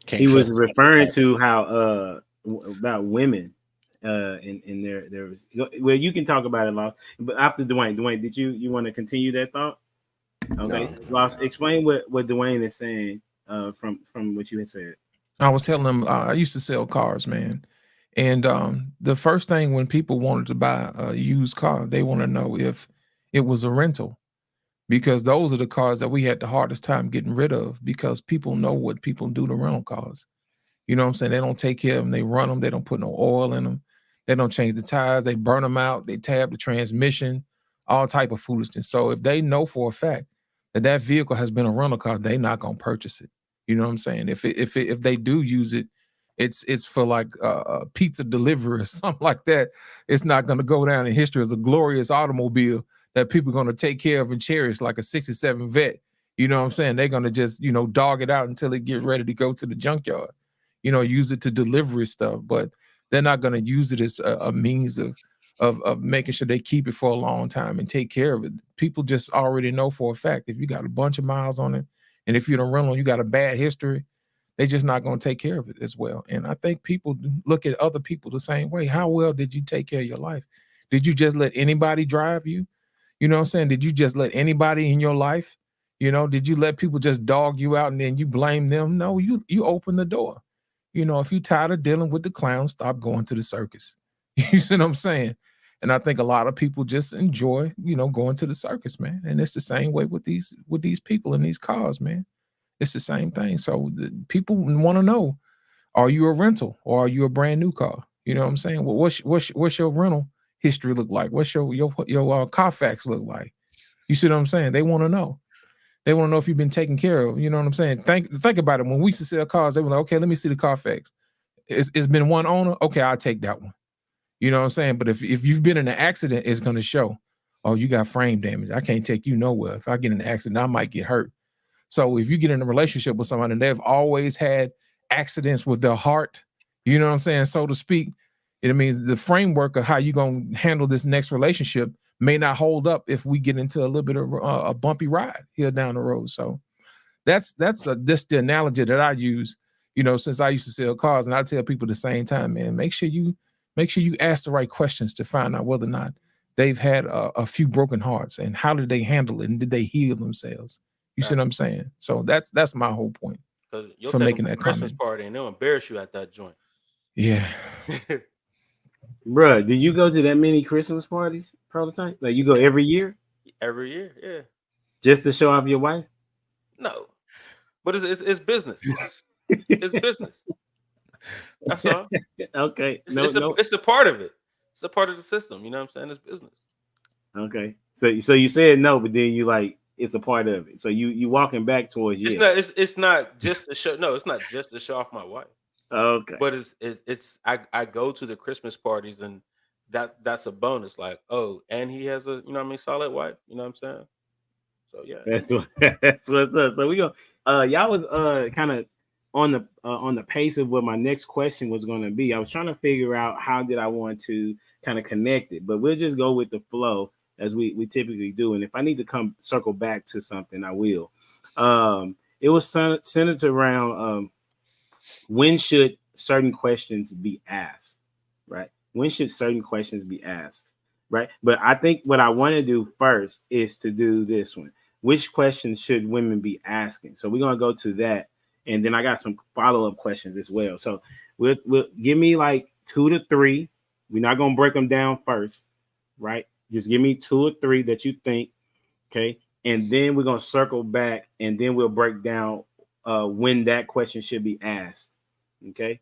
[SPEAKER 7] Can't
[SPEAKER 4] He was
[SPEAKER 7] trust
[SPEAKER 4] referring to how about women in there was, well, you can talk about it, Lost, but after Dwayne, did you want to continue that thought? Okay,
[SPEAKER 9] No.
[SPEAKER 4] Lost, explain what Dwayne is saying from what you had said.
[SPEAKER 6] I was telling them I used to sell cars, man. And the first thing when people wanted to buy a used car, they want to know if it was a rental, because those are the cars that we had the hardest time getting rid of, because people know what people do to rental cars. You know what I'm saying? They don't take care of them. They run them. They don't put no oil in them. They don't change the tires. They burn them out. They tab the transmission, all type of foolishness. So if they know for a fact that vehicle has been a rental car, they're not going to purchase it. You know what I'm saying? If they do use it, it's for like a pizza delivery or something like that. It's not going to go down in history as a glorious automobile that people are going to take care of and cherish, like a 67 Vet. You know what I'm saying? They're going to just, dog it out until it get ready to go to the junkyard. Use it to delivery stuff, but they're not going to use it as a means of making sure they keep it for a long time and take care of it. People just already know for a fact, if you got a bunch of miles on it, and if you're in a rental, you got a bad history, they're just not going to take care of it as well. And I think people look at other people the same way. How well did you take care of your life? Did you just let anybody drive you? You know what I'm saying? Did you just let anybody in your life? Did you let people just dog you out and then you blame them? No, you open the door. If you're tired of dealing with the clowns, stop going to the circus. You see what I'm saying? And I think a lot of people just enjoy, going to the circus, man. And it's the same way with these people in these cars, man. It's the same thing. So people want to know, are you a rental or are you a brand new car? You know what I'm saying? Well, what's your rental history look like? What's your Carfax look like? You see what I'm saying? They want to know. They want to know if you've been taken care of. You know what I'm saying? Think about it. When we used to sell cars, they were like, okay, let me see the Carfax. It's been one owner. Okay, I'll take that one. You know what I'm saying? But if you've been in an accident, it's going to show, oh, you got frame damage. I can't take you nowhere. If I get in an accident, I might get hurt. So if you get in a relationship with someone and they've always had accidents with their heart, you know what I'm saying, so to speak, it means the framework of how you're going to handle this next relationship may not hold up if we get into a little bit of a bumpy ride here down the road. So that's just the analogy that I use, since I used to sell cars. And I tell people the same time, man, make sure you ask the right questions to find out whether or not they've had a few broken hearts and how did they handle it and did they heal themselves? You see what I'm saying? So that's my whole point for making that
[SPEAKER 5] Christmas
[SPEAKER 6] comment.
[SPEAKER 5] party and they'll embarrass you at that joint.
[SPEAKER 6] Yeah.
[SPEAKER 4] Bruh, do you go to that many Christmas parties, Prototype? Like you go every year?
[SPEAKER 5] Every year, yeah.
[SPEAKER 4] Just to show off your wife?
[SPEAKER 5] No, but it's business. It's business. That's all.
[SPEAKER 4] Okay.
[SPEAKER 5] It's a part of it. It's a part of the system. You know what I'm saying? It's business.
[SPEAKER 4] Okay. So you said no, but then you like it's a part of it. So you walking back towards
[SPEAKER 5] It's not just to show. No, it's not just to show off my wife.
[SPEAKER 4] Okay.
[SPEAKER 5] But it's I go to the Christmas parties and that's a bonus. Like, oh, and he has a solid wife. You know what I'm saying? So yeah,
[SPEAKER 4] that's what's up. So we go. Y'all was kind of on the pace of what my next question was going to be. I was trying to figure out how did I want to kind of connect it, but we'll just go with the flow as we typically do. And if I need to circle back to something, I will. It was centered around when should certain questions be asked, right? When should certain questions be asked, right? But I think what I want to do first is to do this one. Which questions should women be asking? So we're going to go to that. And then I got some follow-up questions as well. So we'll give me like 2 to 3. We're not going to break them down first, right? Just give me 2 or 3 that you think, okay? And then we're going to circle back and then we'll break down when that question should be asked, okay?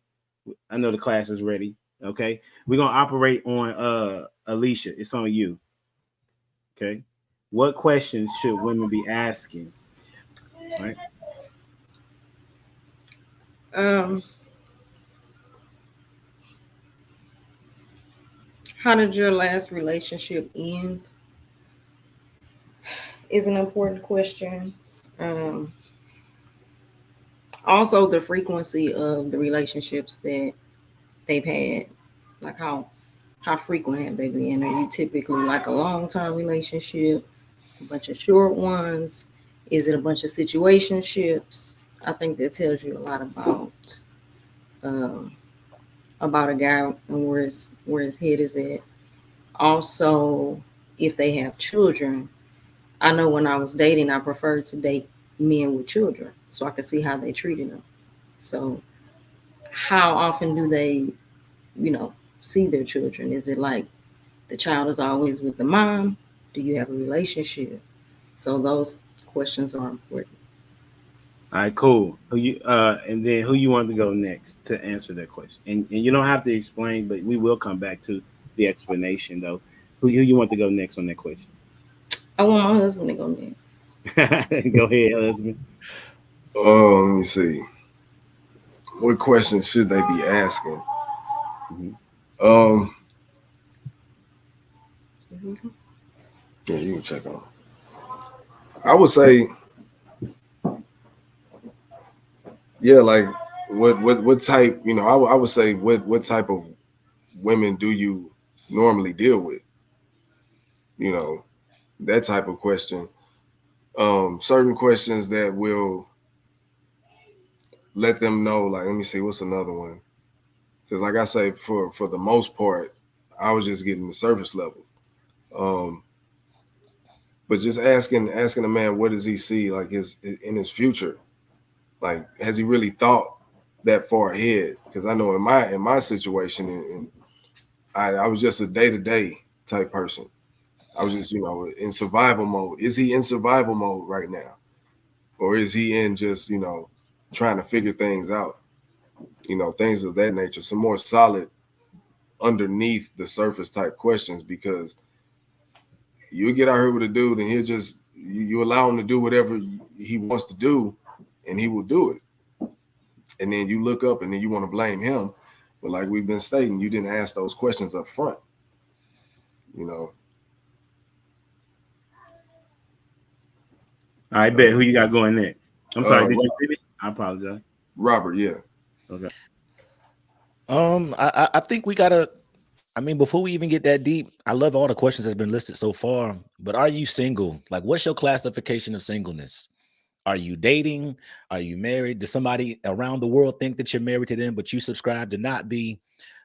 [SPEAKER 4] I know the class is ready, okay? We're going to operate on Alicia. It's on you, okay? What questions should women be asking, right?
[SPEAKER 8] How did your last relationship end? Is an important question. Also, the frequency of the relationships that they've had, like how frequent have they been? Are you typically like a long-term relationship, a bunch of short ones? Is it a bunch of situationships? I think that tells you a lot about a guy and where his head is at. Also, if they have children, I know when I was dating, I preferred to date men with children so I could see how they treated them. So, how often do they, see their children? Is it like the child is always with the mom? Do you have a relationship? So those questions are important.
[SPEAKER 4] All right, cool. And then who you want to go next to answer that question? And you don't have to explain, but we will come back to the explanation though. Who you want to go next on that question?
[SPEAKER 8] I want my husband to go next.
[SPEAKER 4] Go ahead, husband.
[SPEAKER 1] Let me see. What questions should they be asking? Yeah, you can check on. I would say, yeah, like what type, I would say what type of women do you normally deal with? That type of question. Certain questions that will let them know, like, let me see, what's another one? Because like I say, for the most part, I was just getting the surface level. But just asking a man, what does he see like in his future? Like, has he really thought that far ahead? Because I know in my situation, and I was just a day-to-day type person. I was just, in survival mode. Is he in survival mode right now? Or is he in just, trying to figure things out? Things of that nature. Some more solid underneath the surface type questions, because you get out here with a dude and he'll just, you allow him to do whatever he wants to do and he will do it. And then you look up and then you want to blame him. But like we've been stating, you didn't ask those questions up front.
[SPEAKER 4] I bet. Who you got going next? I'm sorry. Did you say it? I apologize.
[SPEAKER 1] Robert, yeah.
[SPEAKER 4] Okay.
[SPEAKER 7] I think we gotta. I mean, before we even get that deep, I love all the questions that have been listed so far. But are you single? Like, what's your classification of singleness? Are you dating? Are you married? Does somebody around the world think that you're married to them, but you subscribe to not be?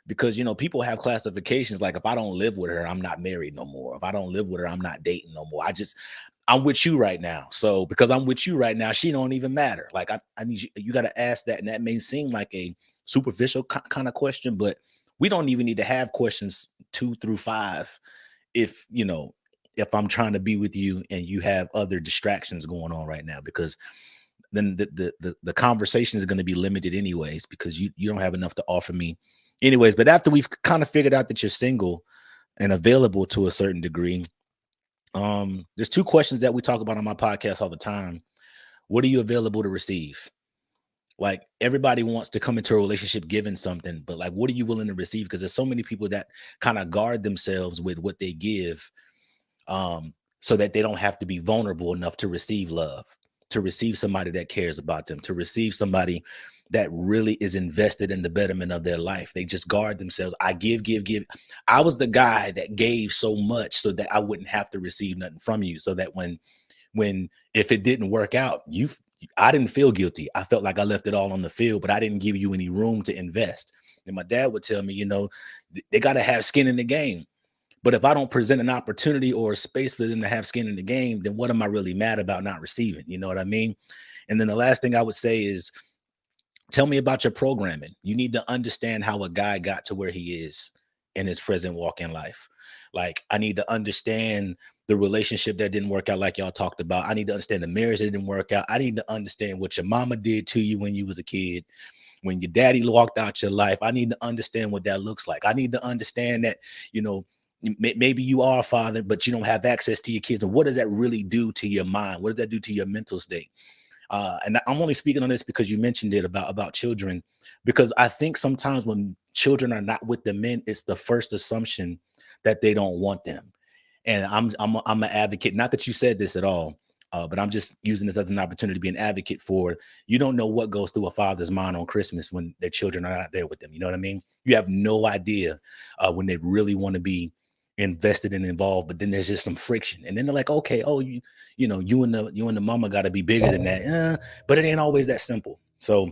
[SPEAKER 7] Because people have classifications. Like, if I don't live with her, I'm not married no more. If I don't live with her, I'm not dating no more. I'm with you right now. So because I'm with you right now, she don't even matter. Like, I need you got to ask that. And that may seem like a superficial kind of question, but we don't even need to have questions 2 through 5. If I'm trying to be with you and you have other distractions going on right now, because then the conversation is going to be limited anyways, because you don't have enough to offer me anyways. But after we've kind of figured out that you're single and available to a certain degree, there's 2 questions that we talk about on my podcast all the time. What are you available to receive? Like, everybody wants to come into a relationship given something, but like, what are you willing to receive? Because there's so many people that kind of guard themselves with what they give, so that they don't have to be vulnerable enough to receive love, to receive somebody that cares about them, to receive somebody that really is invested in the betterment of their life. They just guard themselves. I give. I was the guy that gave so much so that I wouldn't have to receive nothing from you. So that when if it didn't work out, I didn't feel guilty. I felt like I left it all on the field, but I didn't give you any room to invest. And my dad would tell me, they got to have skin in the game. But if I don't present an opportunity or a space for them to have skin in the game, then what am I really mad about not receiving? You know what I mean? And then the last thing I would say is, tell me about your programming. You need to understand how a guy got to where he is in his present walk in life. Like, I need to understand the relationship that didn't work out like y'all talked about. I need to understand the marriage that didn't work out. I need to understand what your mama did to you when you was a kid, when your daddy walked out your life. I need to understand what that looks like. I need to understand that, maybe you are a father, but you don't have access to your kids. And what does that really do to your mind? What does that do to your mental state? And I'm only speaking on this because you mentioned it about children, because I think sometimes when children are not with the men, it's the first assumption that they don't want them. And I'm an advocate, not that you said this at all, But I'm just using this as an opportunity to be an advocate for, you don't know what goes through a father's mind on Christmas when their children are not there with them. You know what I mean? You have no idea when they really want to be invested and involved, but then there's just some friction. And then they're like, okay, oh, you and the mama got to be bigger than that. But it ain't always that simple. So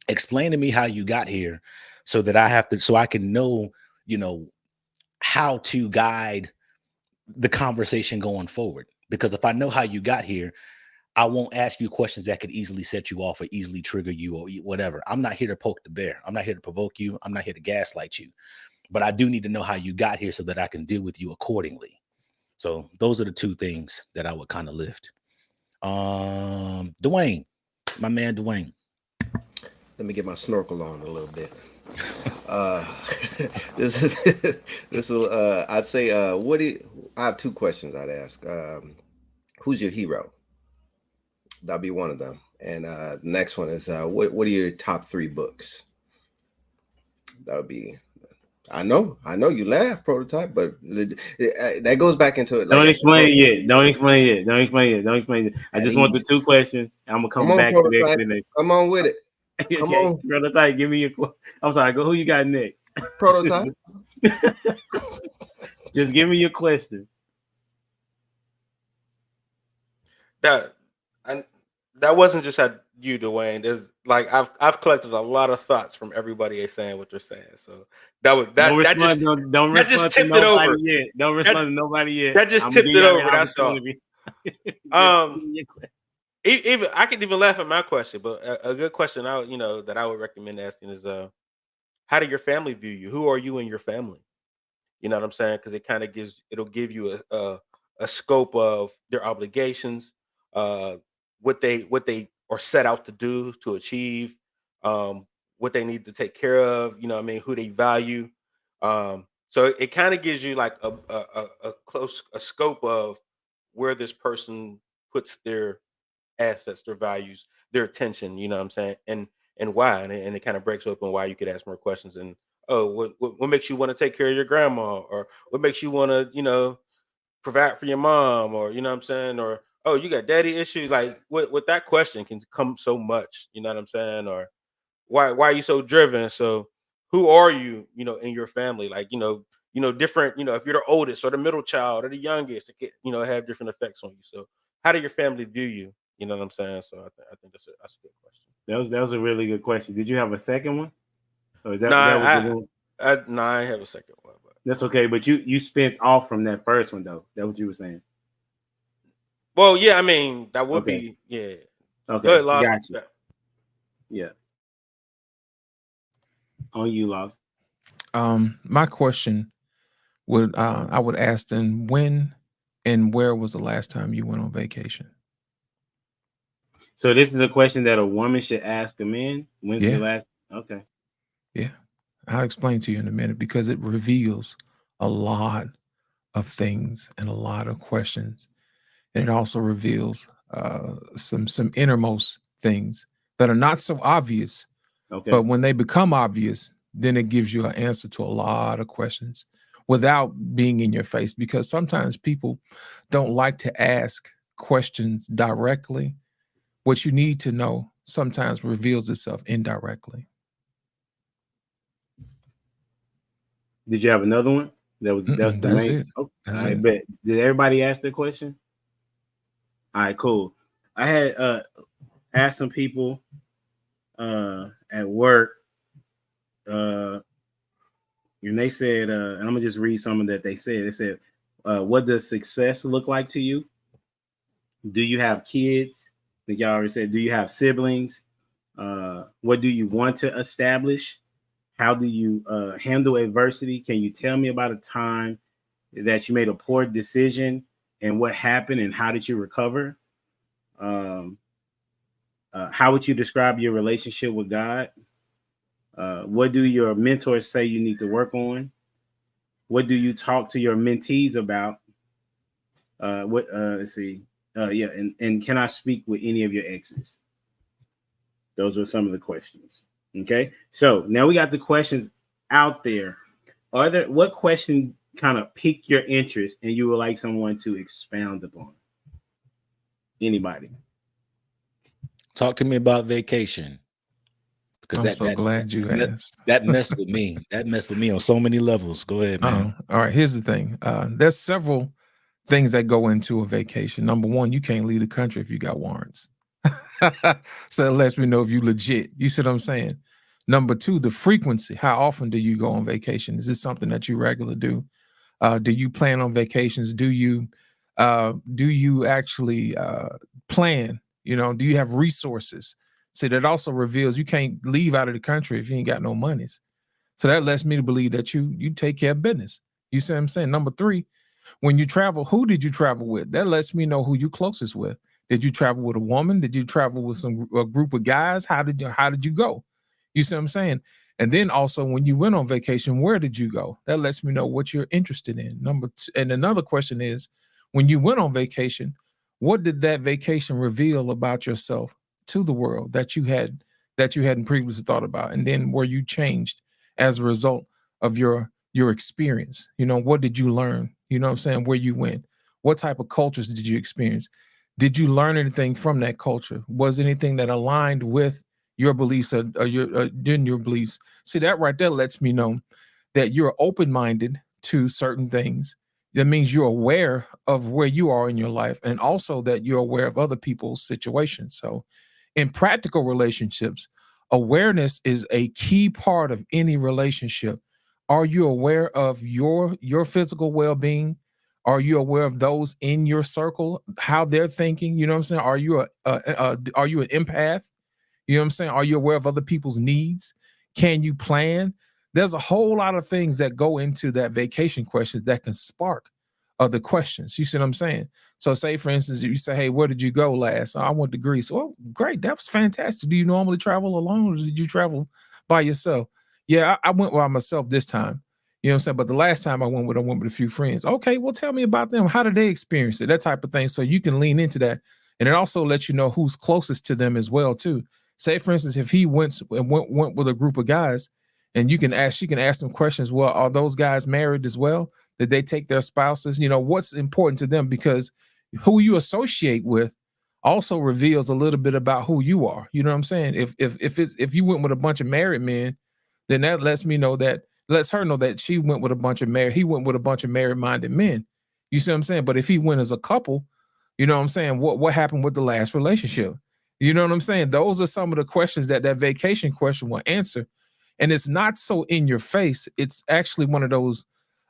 [SPEAKER 7] explain to me how you got here so that I can know, how to guide the conversation going forward. Because if I know how you got here, I won't ask you questions that could easily set you off or easily trigger you or whatever. I'm not here to poke the bear. I'm not here to provoke you. I'm not here to gaslight you. But I do need to know how you got here so that I can deal with you accordingly. So those are the two things that I would kind of lift. Dwayne, my man Dwayne.
[SPEAKER 9] Let me get my snorkel on a little bit. I'd say, I have two questions I'd ask. Who's your hero? That'll be one of them. And the next one is, what are your top 3 books? That would be, I know you laugh, Prototype, but that goes back into it.
[SPEAKER 4] Don't explain it yet. I just want the 2 questions. I'm gonna come back to the explanation.
[SPEAKER 9] Come on with it. Come on.
[SPEAKER 4] Prototype, give me I'm sorry, go. Who you got next?
[SPEAKER 9] Prototype.
[SPEAKER 4] Just give me your question.
[SPEAKER 5] That wasn't just at you, Dwayne. There's like I've collected a lot of thoughts from everybody saying what they're saying. So that just tipped it over.
[SPEAKER 4] Don't respond to nobody yet.
[SPEAKER 5] That just tipped it over. That's all. Even I could even laugh at my question, but a good question that I would recommend asking is how do your family view you? Who are you in your family? You know what I'm saying? Because it kind of it'll give you a scope of their obligations, what they are set out to do, to achieve, what they need to take care of, who they value. So it kind of gives you like a scope of where this person puts their assets, their values, their attention, you know what I'm saying? And why. And it kind of breaks open why you could ask more questions. And what makes you want to take care of your grandma, or what makes you want to, provide for your mom, or you know what I'm saying, or you got daddy issues. Like with that question can come so much, you know what I'm saying, or why are you so driven? So who are you, in your family? Like different, if you're the oldest or the middle child or the youngest, it can, have different effects on you. So how do your family view you? You know what I'm saying? So I think that's a good question.
[SPEAKER 4] That was a really good question. Did you have a second one? Or is that,
[SPEAKER 5] No, I have a second one. But.
[SPEAKER 4] That's okay. But you spent off from that first one though. That's what you were saying.
[SPEAKER 5] Well, yeah, I mean that would be yeah.
[SPEAKER 4] Okay, gotcha. Yeah. On you, Lost.
[SPEAKER 6] My question would I would ask them, when and where was the last time you went on vacation?
[SPEAKER 4] So this is a question that a woman should ask a man. When's the last? Okay.
[SPEAKER 6] Yeah, I'll explain to you in a minute, because it reveals a lot of things and a lot of questions, and it also reveals some innermost things that are not so obvious. Okay. But when they become obvious, then it gives you an answer to a lot of questions without being in your face, because sometimes people don't like to ask questions directly. What you need to know sometimes reveals itself indirectly.
[SPEAKER 4] Did you have another one? That's
[SPEAKER 6] it.
[SPEAKER 4] Oh, I bet. Did everybody ask their question? All right, cool. I had asked some people at work, and they said, and I'm gonna just read some of that they said. They said, what does success look like to you? Do you have kids? I think y'all already said, do you have siblings? What do you want to establish? How do you handle adversity? Can you tell me about a time that you made a poor decision and what happened and how did you recover? How would you describe your relationship with God? What do your mentors say you need to work on? What do you talk to your mentees about? Let's see. And can I speak with any of your exes? Those are some of the questions. Okay, so now we got the questions out there. What question kind of piqued your interest and you would like someone to expound upon? Anybody?
[SPEAKER 7] Talk to me about vacation.
[SPEAKER 6] I'm so glad you asked.
[SPEAKER 7] That messed with me. That messed with me on so many levels. Go ahead, man.
[SPEAKER 6] All right, here's the thing. There's several things that go into a vacation. Number one, you can't leave the country if you got warrants. So it lets me know if you legit. You see what I'm saying? Number two, the frequency. How often do you go on vacation? Is this something that you regularly do? Do you plan on vacations? Do you actually plan? You know, do you have resources? See, that also reveals you can't leave out of the country if you ain't got no monies. So that lets me to believe that you take care of business. You see what I'm saying? Number three, when you travel, who did you travel with? That lets me know who you closest with. Did you travel with a woman? Did you travel with a group of guys? How did you go? You see what I'm saying? And then also when you went on vacation, where did you go? That lets me know what you're interested in. Number two, and another question is, when you went on vacation, what did that vacation reveal about yourself to the world that you hadn't previously thought about? And then were you changed as a result of your experience? You know, what did you learn? You know what I'm saying? Where you went? What type of cultures did you experience? Did you learn anything from that culture? Was anything that aligned with your beliefs or your beliefs? See, that right there lets me know that you're open-minded to certain things. That means you're aware of where you are in your life, and also that you're aware of other people's situations. So in practical relationships, awareness is a key part of any relationship. Are you aware of your physical well-being? Are you aware of those in your circle, how they're thinking? You know what I'm saying? Are you are you an empath? You know what I'm saying? Are you aware of other people's needs? Can you plan? There's a whole lot of things that go into that vacation questions that can spark other questions. You see what I'm saying? So say, for instance, you say, hey, where did you go last? I went to Greece. Oh, great. That was fantastic. Do you normally travel alone, or did you travel by yourself? Yeah, I went by myself this time. You know what I'm saying? But the last time I went with a few friends. Okay, well, tell me about them. How did they experience it? That type of thing. So you can lean into that. And it also lets you know who's closest to them as well, too. Say, for instance, if he went with a group of guys, and she can ask them questions. Well, are those guys married as well? Did they take their spouses? You know, what's important to them? Because who you associate with also reveals a little bit about who you are. You know what I'm saying? If you went with a bunch of married men, then that lets her know that he went with a bunch of married-minded men. You see what I'm saying? But if he went as a couple, you know what I'm saying? What happened with the last relationship? You know what I'm saying? Those are some of the questions that vacation question will answer. And it's not so in your face. It's actually one of those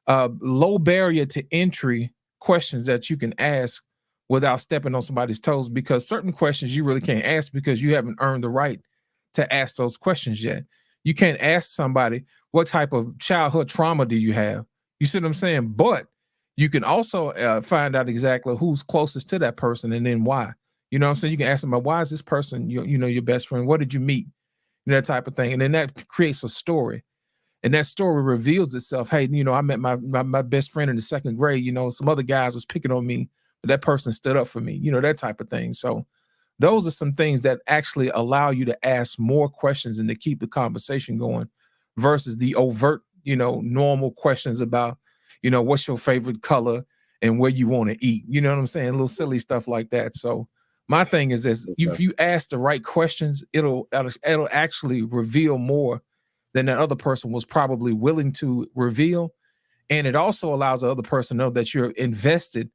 [SPEAKER 6] low barrier to entry questions that you can ask without stepping on somebody's toes, because certain questions you really can't ask because you haven't earned the right to ask those questions yet. You can't ask somebody, what type of childhood trauma do you have? You see what I'm saying? But you can also find out exactly who's closest to that person and then why. You know what I'm saying? You can ask them about, why is this person your best friend? What did you meet? That type of thing. And then that creates a story. And that story reveals itself. Hey, I met my best friend in the second grade. Some other guys was picking on me, but that person stood up for me, that type of thing. So those are some things that actually allow you to ask more questions and to keep the conversation going versus the overt, normal questions about, what's your favorite color and where you want to eat. You know what I'm saying? A little silly stuff like that. So my thing is this: if you ask the right questions, it'll actually reveal more than that other person was probably willing to reveal. And it also allows the other person to know that you're invested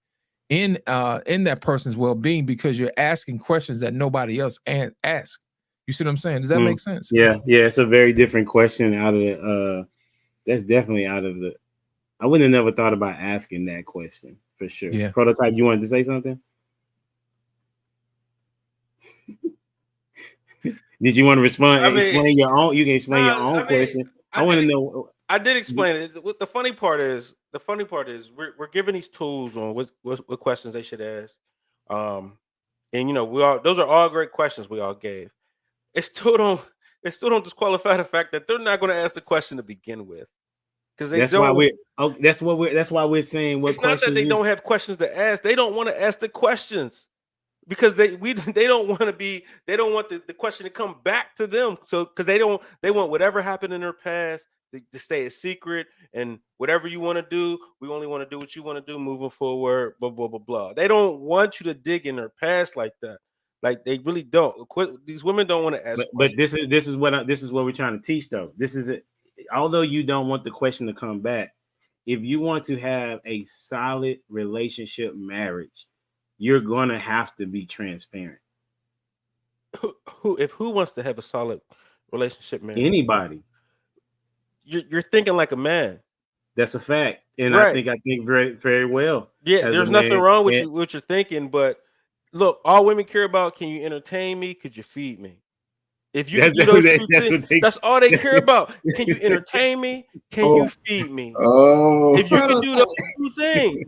[SPEAKER 6] in that person's well-being, because you're asking questions that nobody else asks. You see what I'm saying? Does that make sense?
[SPEAKER 4] Yeah. It's a very different question out of that's definitely out of the. I wouldn't have never thought about asking that question for sure. Yeah. Prototype, you wanted to say something? Did you want to respond? Explain your own. You can explain your own question. I want to know.
[SPEAKER 5] I did explain it. The funny part is we're giving these tools on what questions they should ask. And those are all great questions we all gave. It still don't disqualify the fact that they're not going to ask the question to begin with. Because that's why
[SPEAKER 4] we're saying what.
[SPEAKER 5] It's not that they don't have questions to ask. They don't want to ask the questions. Because they don't want the question to come back to them. So because they want whatever happened in their past to stay a secret, and whatever you want to do, we only want to do what you want to do moving forward. Blah blah blah blah. They don't want you to dig in their past like that. Like they really don't. These women don't want to ask.
[SPEAKER 4] But this is what we're trying to teach though. This is it. Although you don't want the question to come back, if you want to have a solid relationship marriage, you're gonna have to be transparent.
[SPEAKER 5] Who wants to have a solid relationship marriage?
[SPEAKER 4] Anybody.
[SPEAKER 5] You're thinking like a man.
[SPEAKER 4] That's a fact, and
[SPEAKER 5] Right.
[SPEAKER 4] I think very very well.
[SPEAKER 5] Yeah, there's nothing wrong with what you're thinking, but look, all women care about: can you entertain me? Could you feed me? If you do those two things, that's all they care about. Can you entertain me? Can you feed me?
[SPEAKER 1] Oh,
[SPEAKER 5] If you can do those two things,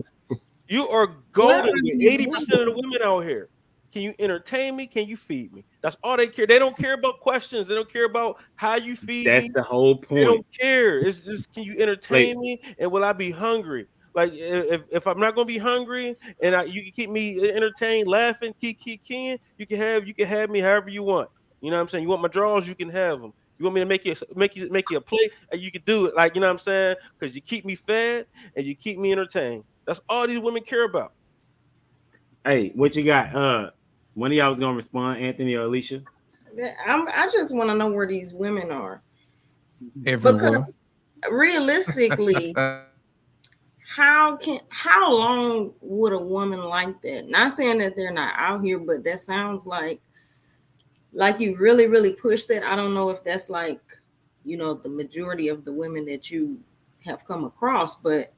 [SPEAKER 5] you are golden with 80% of the women out here. Can you entertain me? Can you feed me? That's all they care. They don't care about questions. They don't care about how you feed me.
[SPEAKER 4] That's the whole point.
[SPEAKER 5] They don't care. It's just, can you entertain me? And will I be hungry? Like if I'm not gonna be hungry and you can keep me entertained, laughing, kicking, you can have me however you want. You know what I'm saying? You want my drawers, you can have them. You want me to make you a plate, and you can do it. Like, you know what I'm saying? Because you keep me fed and you keep me entertained. That's all these women care about.
[SPEAKER 4] Hey, what you got? One of y'all was gonna respond, Anthony or Alicia?
[SPEAKER 8] I just want to know where these women are.
[SPEAKER 6] Everywhere.
[SPEAKER 8] Because realistically, how long would a woman like that? Not saying that they're not out here, but that sounds like you really, really push that. I don't know if that's like, the majority of the women that you have come across, but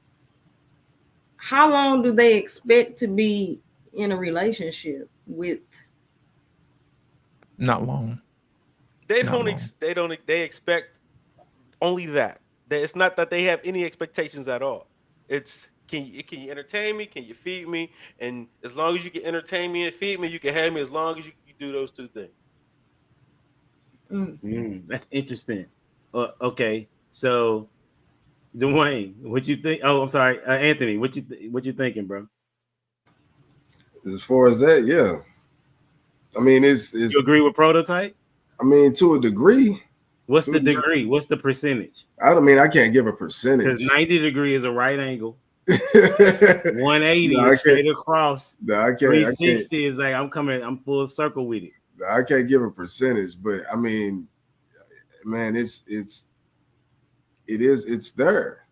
[SPEAKER 8] how long do they expect to be in a relationship with?
[SPEAKER 6] Not long.
[SPEAKER 5] They expect only that. It's not that they have any expectations at all. It's can you entertain me? Can you feed me? And as long as you can entertain me and feed me, you can have me as long as you do those two things.
[SPEAKER 4] That's interesting. Okay, so Dwayne, what you think? Oh, I'm sorry, Anthony, what you thinking, bro?
[SPEAKER 1] As far as that, yeah. I mean, it's
[SPEAKER 4] you agree with Prototype?
[SPEAKER 1] I mean, to a degree.
[SPEAKER 4] What's the degree? What's the percentage?
[SPEAKER 1] I don't I can't give a percentage.
[SPEAKER 4] Because 90 degree is a right angle. 180 is straight across.
[SPEAKER 1] No, I can't.
[SPEAKER 4] 360 is like I'm full circle with it.
[SPEAKER 1] I can't give a percentage, but I mean, man, it's there.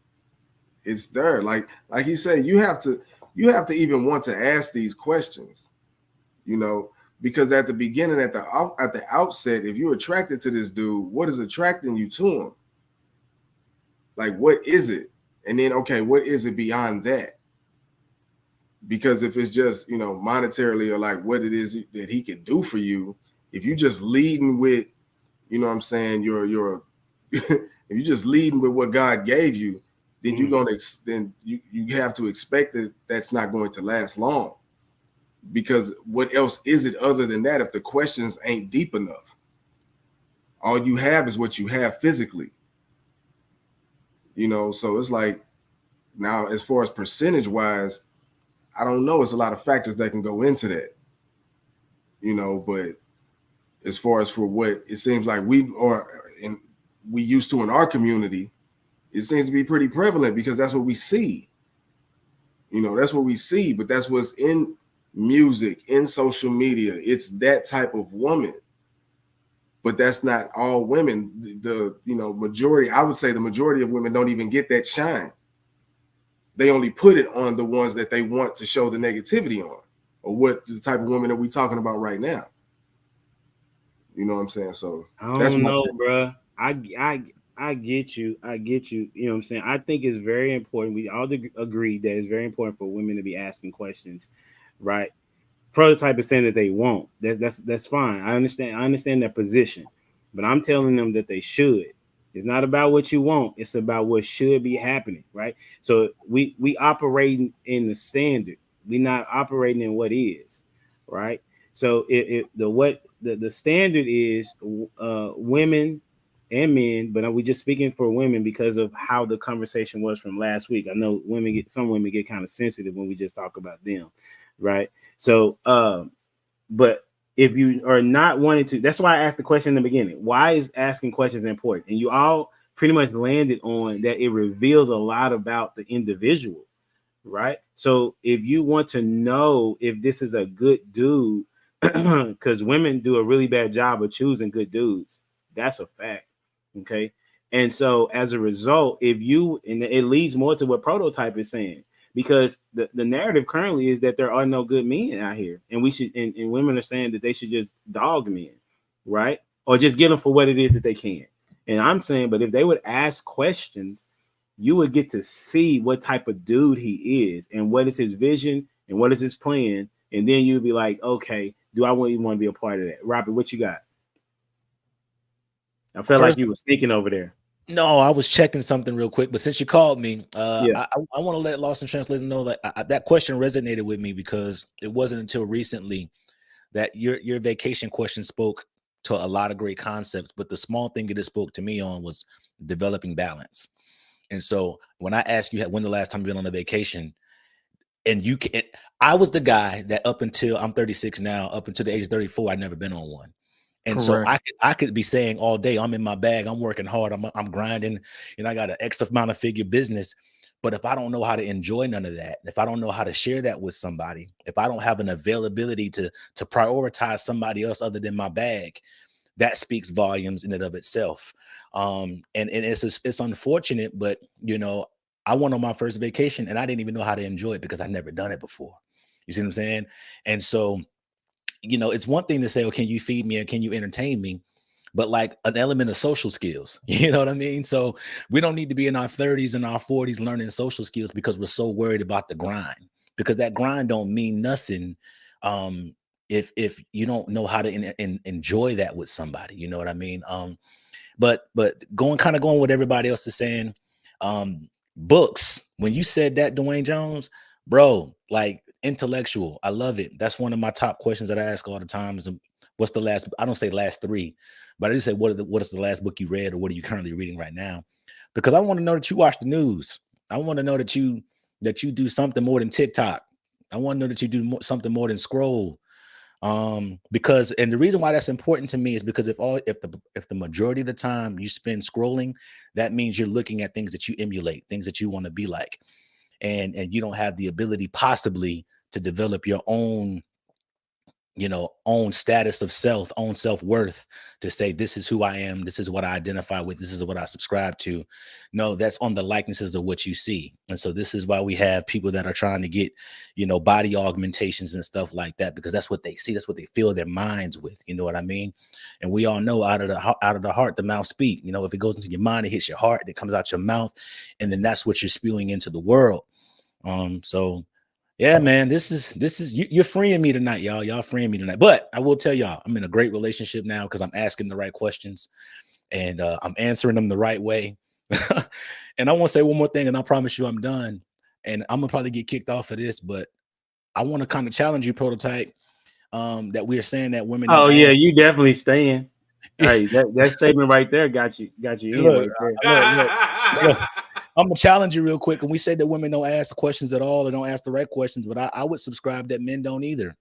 [SPEAKER 1] It's there. Like you say, you have to even want to ask these questions, because at the beginning, at the outset, if you're attracted to this dude, what is attracting you to him? Like, what is it? And then, okay, what is it beyond that? Because if it's just, monetarily or like what it is that he can do for you, if you just leading with, what I'm saying, your if you're just leading with what God gave you, then you have to expect that that's not going to last long. Because what else is it other than that if the questions ain't deep enough? All you have is what you have physically. So it's like, now as far as percentage wise, I don't know. It's a lot of factors that can go into that, but as far as for what it seems like we used to in our community, it seems to be pretty prevalent because that's what we see. That's what we see, but that's what's in music, in social media. It's that type of woman, but that's not all women. The majority, I would say the majority of women don't even get that shine. They only put it on the ones that they want to show the negativity on, or what the type of woman that we're talking about right now. You know what I'm saying? So
[SPEAKER 4] I don't know, bro. I get you. You know what I'm saying? I think it's very important. We all agree that it's very important for women to be asking questions, right? Prototype is saying that they won't. That's fine. I understand their position, but I'm telling them that they should. It's not about what you want. It's about what should be happening, right? So we operating in the standard. We're not operating in what is, right? So the standard is women and men, but we just speaking for women because of how the conversation was from last week. I know some women get kind of sensitive when we just talk about them, right? So, but if you are not wanting to, that's why I asked the question in the beginning. Why is asking questions important? And you all pretty much landed on that it reveals a lot about the individual, right? So if you want to know if this is a good dude, because women do a really bad job of choosing good dudes, that's a fact. Okay. And so as a result, if you, and it leads more to what Prototype is saying, because the narrative currently is that there are no good men out here, and we should, and women are saying that they should just dog men, right? Or just get them for what it is that they can. And I'm saying, but if they would ask questions, you would get to see what type of dude he is and what is his vision and what is his plan. And then you'd be like, okay, do I even want to be a part of that? Robert, what you got? I felt like you were speaking over there.
[SPEAKER 7] No, I was checking something real quick, but since you called me,
[SPEAKER 4] Yeah.
[SPEAKER 7] I want to let Lost in Translation know that that question resonated with me, because it wasn't until recently that your vacation question spoke to a lot of great concepts, but the small thing that it spoke to me on was developing balance. And so when I asked you when the last time you've been on a vacation, and I was the guy that up until I'm 36 now, up until the age of 34, I'd never been on one. And so I could be saying all day, I'm in my bag, I'm working hard, I'm grinding, and I got an X amount of figure business. But if I don't know how to enjoy none of that, if I don't know how to share that with somebody, if I don't have an availability to prioritize somebody else other than my bag, that speaks volumes in and of itself. And it's unfortunate, but I went on my first vacation and I didn't even know how to enjoy it because I'd never done it before. You see what I'm saying? And so, it's one thing to say, oh, can you feed me and can you entertain me? But like an element of social skills, you know what I mean? So we don't need to be in our 30s and our 40s learning social skills because we're so worried about the grind, because that grind don't mean nothing if you don't know how to enjoy that with somebody, you know what I mean? But going what everybody else is saying, books, when you said that, Dwayne Jones, bro, like intellectual, I love it. That's one of my top questions that I ask all the time is, what's the last, I don't say last three, but I just say, what is the last book you read, or what are you currently reading right now? Because I want to know that you watch the news. I want to know that you do something more than TikTok. I want to know that you do something more than scroll. Because, and the reason why that's important to me is because if the majority of the time you spend scrolling, that means you're looking at things that you emulate, things that you want to be like, and you don't have the ability possibly to develop your own status of self, own self-worth, to say, this is who I am, this is what I identify with, this is what I subscribe to. No, that's on the likenesses of what you see. And so this is why we have people that are trying to get, body augmentations and stuff like that, because that's what they see, that's what they fill their minds with, you know what I mean? And we all know out of the heart, the mouth speak. If it goes into your mind, it hits your heart, it comes out your mouth, and then that's what you're spewing into the world. So yeah, man, this is you're freeing me tonight, y'all. Y'all freeing me tonight. But I will tell y'all, I'm in a great relationship now because I'm asking the right questions and I'm answering them the right way. And I want to say one more thing, and I promise you I'm done. And I'm gonna probably get kicked off of this, but I want to kind of challenge you, Prototype, that we are saying that women.
[SPEAKER 4] Oh yeah, you definitely staying. Hey, that statement right there got you in.
[SPEAKER 7] Look, I'm gonna challenge you real quick. And we say that women don't ask the questions at all, or don't ask the right questions, but I would subscribe that men don't either.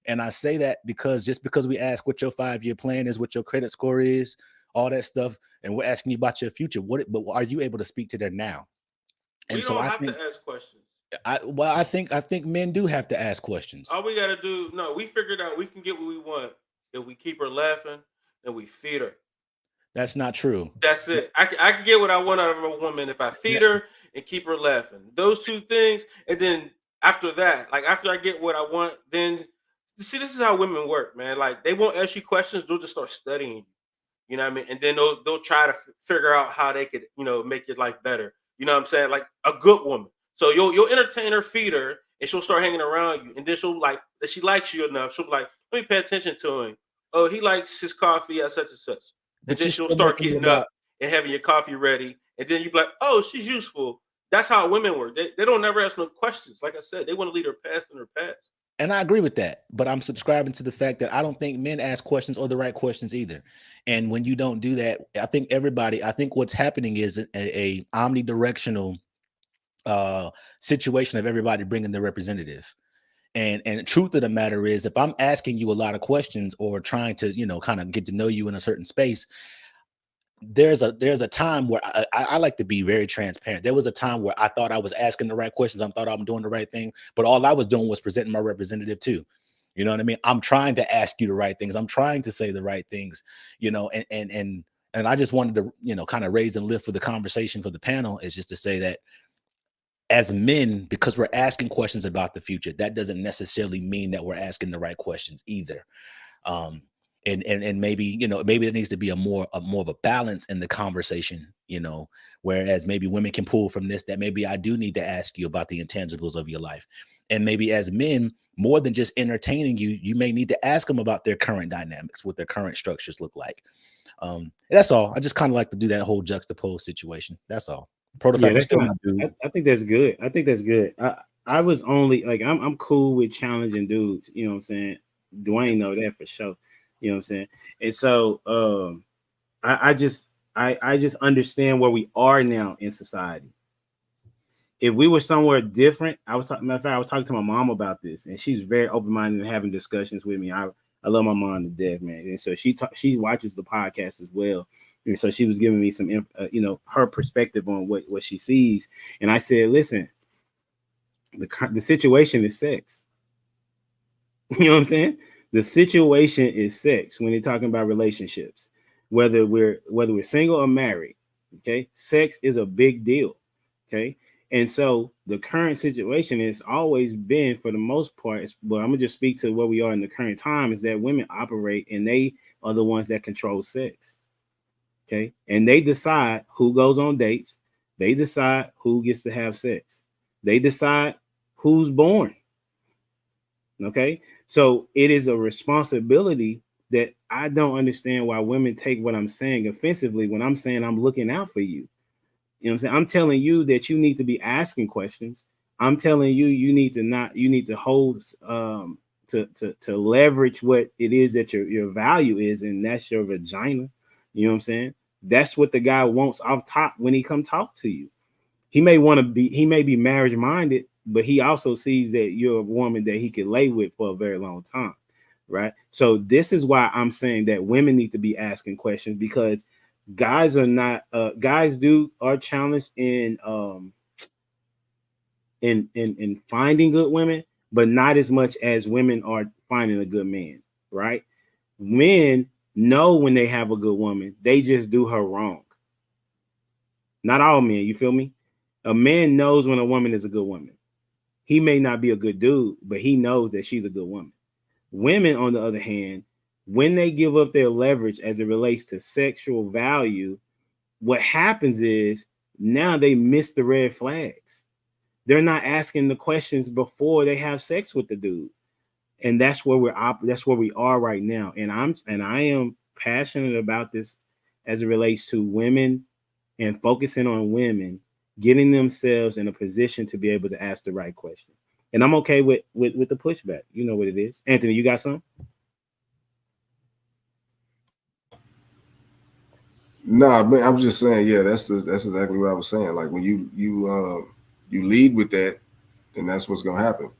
[SPEAKER 7] And I say that because just because we ask what your 5-year plan is, what your credit score is, all that stuff, and we're asking you about your future, but are you able to speak to that now? And
[SPEAKER 5] we
[SPEAKER 7] so
[SPEAKER 5] don't
[SPEAKER 7] I
[SPEAKER 5] have
[SPEAKER 7] think,
[SPEAKER 5] to ask questions.
[SPEAKER 7] I think men do have to ask questions.
[SPEAKER 5] All we gotta do, we figured out we can get what we want if we keep her laughing and we feed her.
[SPEAKER 7] That's not true.
[SPEAKER 5] That's it. I can get what I want out of a woman if I feed her and keep her laughing. Those two things, and then after that, like after I get what I want, then see, this is how women work, man. Like they won't ask you questions; they'll just start studying you. You know what I mean? And then they'll try to figure out how they could, make your life better. You know what I'm saying? Like a good woman. So you'll entertain her, feed her, and she'll start hanging around you. And then she'll if she likes you enough, she'll be like, let me pay attention to him. Oh, he likes his coffee at such and such. And then she'll start getting up and having your coffee ready. And then you be like, oh, she's useful. That's how women work. They don't never ask no questions. Like I said, they want to lead her past in her past.
[SPEAKER 7] And I agree with that, but I'm subscribing to the fact that I don't think men ask questions or the right questions either. And when you don't do that, I think what's happening is a omnidirectional situation of everybody bringing their representative. And the truth of the matter is, if I'm asking you a lot of questions or trying to, kind of get to know you in a certain space, there's a time where I like to be very transparent. There was a time where I thought I was asking the right questions. I thought I'm doing the right thing, but all I was doing was presenting my representative too. You know what I mean? I'm trying to ask you the right things. I'm trying to say the right things, you know, and I just wanted to, you know, kind of raise and lift for the conversation for the panel is just to say that as men, because we're asking questions about the future, that doesn't necessarily mean that we're asking the right questions either. And maybe, you know, maybe there needs to be a more of a balance in the conversation, you know, whereas maybe women can pull from this, that maybe I do need to ask you about the intangibles of your life. And maybe as men, more than just entertaining you, you may need to ask them about their current dynamics, what their current structures look like. That's all. I just kind of like to do that whole juxtaposed situation. That's all. Prototype is still my dude.
[SPEAKER 4] I think that's good. I think that's good. I was only like, I'm cool with challenging dudes. You know what I'm saying? Dwayne know that for sure. You know what I'm saying? And so I just understand where we are now in society. If we were somewhere different, matter of fact, I was talking to my mom about this, and she's very open-minded and having discussions with me. I love my mom to death, man. And so she watches the podcast as well. And so she was giving me some, you know, her perspective on what she sees. And I said, listen, the situation is sex. You know what I'm saying? The situation is sex when you're talking about relationships, whether we're single or married. Okay, sex is a big deal. Okay, and so the current situation has always been, for the most part, but I'm gonna just speak to where we are in the current time, is that women operate and they are the ones that control sex. Okay, and they decide who goes on dates. They decide who gets to have sex. They decide who's born. Okay, so it is a responsibility that I don't understand why women take what I'm saying offensively when I'm saying I'm looking out for you. You know what I'm saying? I'm telling you that you need to be asking questions. I'm telling you, you need to hold to leverage what it is that your value is, and that's your vagina. You know what I'm saying? That's what the guy wants off top when he come talk to you. He may be marriage minded, but he also sees that you're a woman that he could lay with for a very long time, right? So this is why I'm saying that women need to be asking questions, because guys are not guys are challenged in finding good women, but not as much as women are finding a good man, right? Men know when they have a good woman, they just do her wrong. Not all men, you feel me? A man knows when a woman is a good woman. He may not be a good dude, but he knows that she's a good woman. Women, on the other hand, when they give up their leverage as it relates to sexual value, what happens is now they miss the red flags. They're not asking the questions before they have sex with the dude. And that's where we are right now. And I am passionate about this as it relates to women and focusing on women getting themselves in a position to be able to ask the right question. And I'm okay with the pushback. You know what it is. Anthony, you got something?
[SPEAKER 1] Nah, man, I'm just saying, yeah, that's exactly what I was saying. Like when you lead with that, then that's what's gonna happen.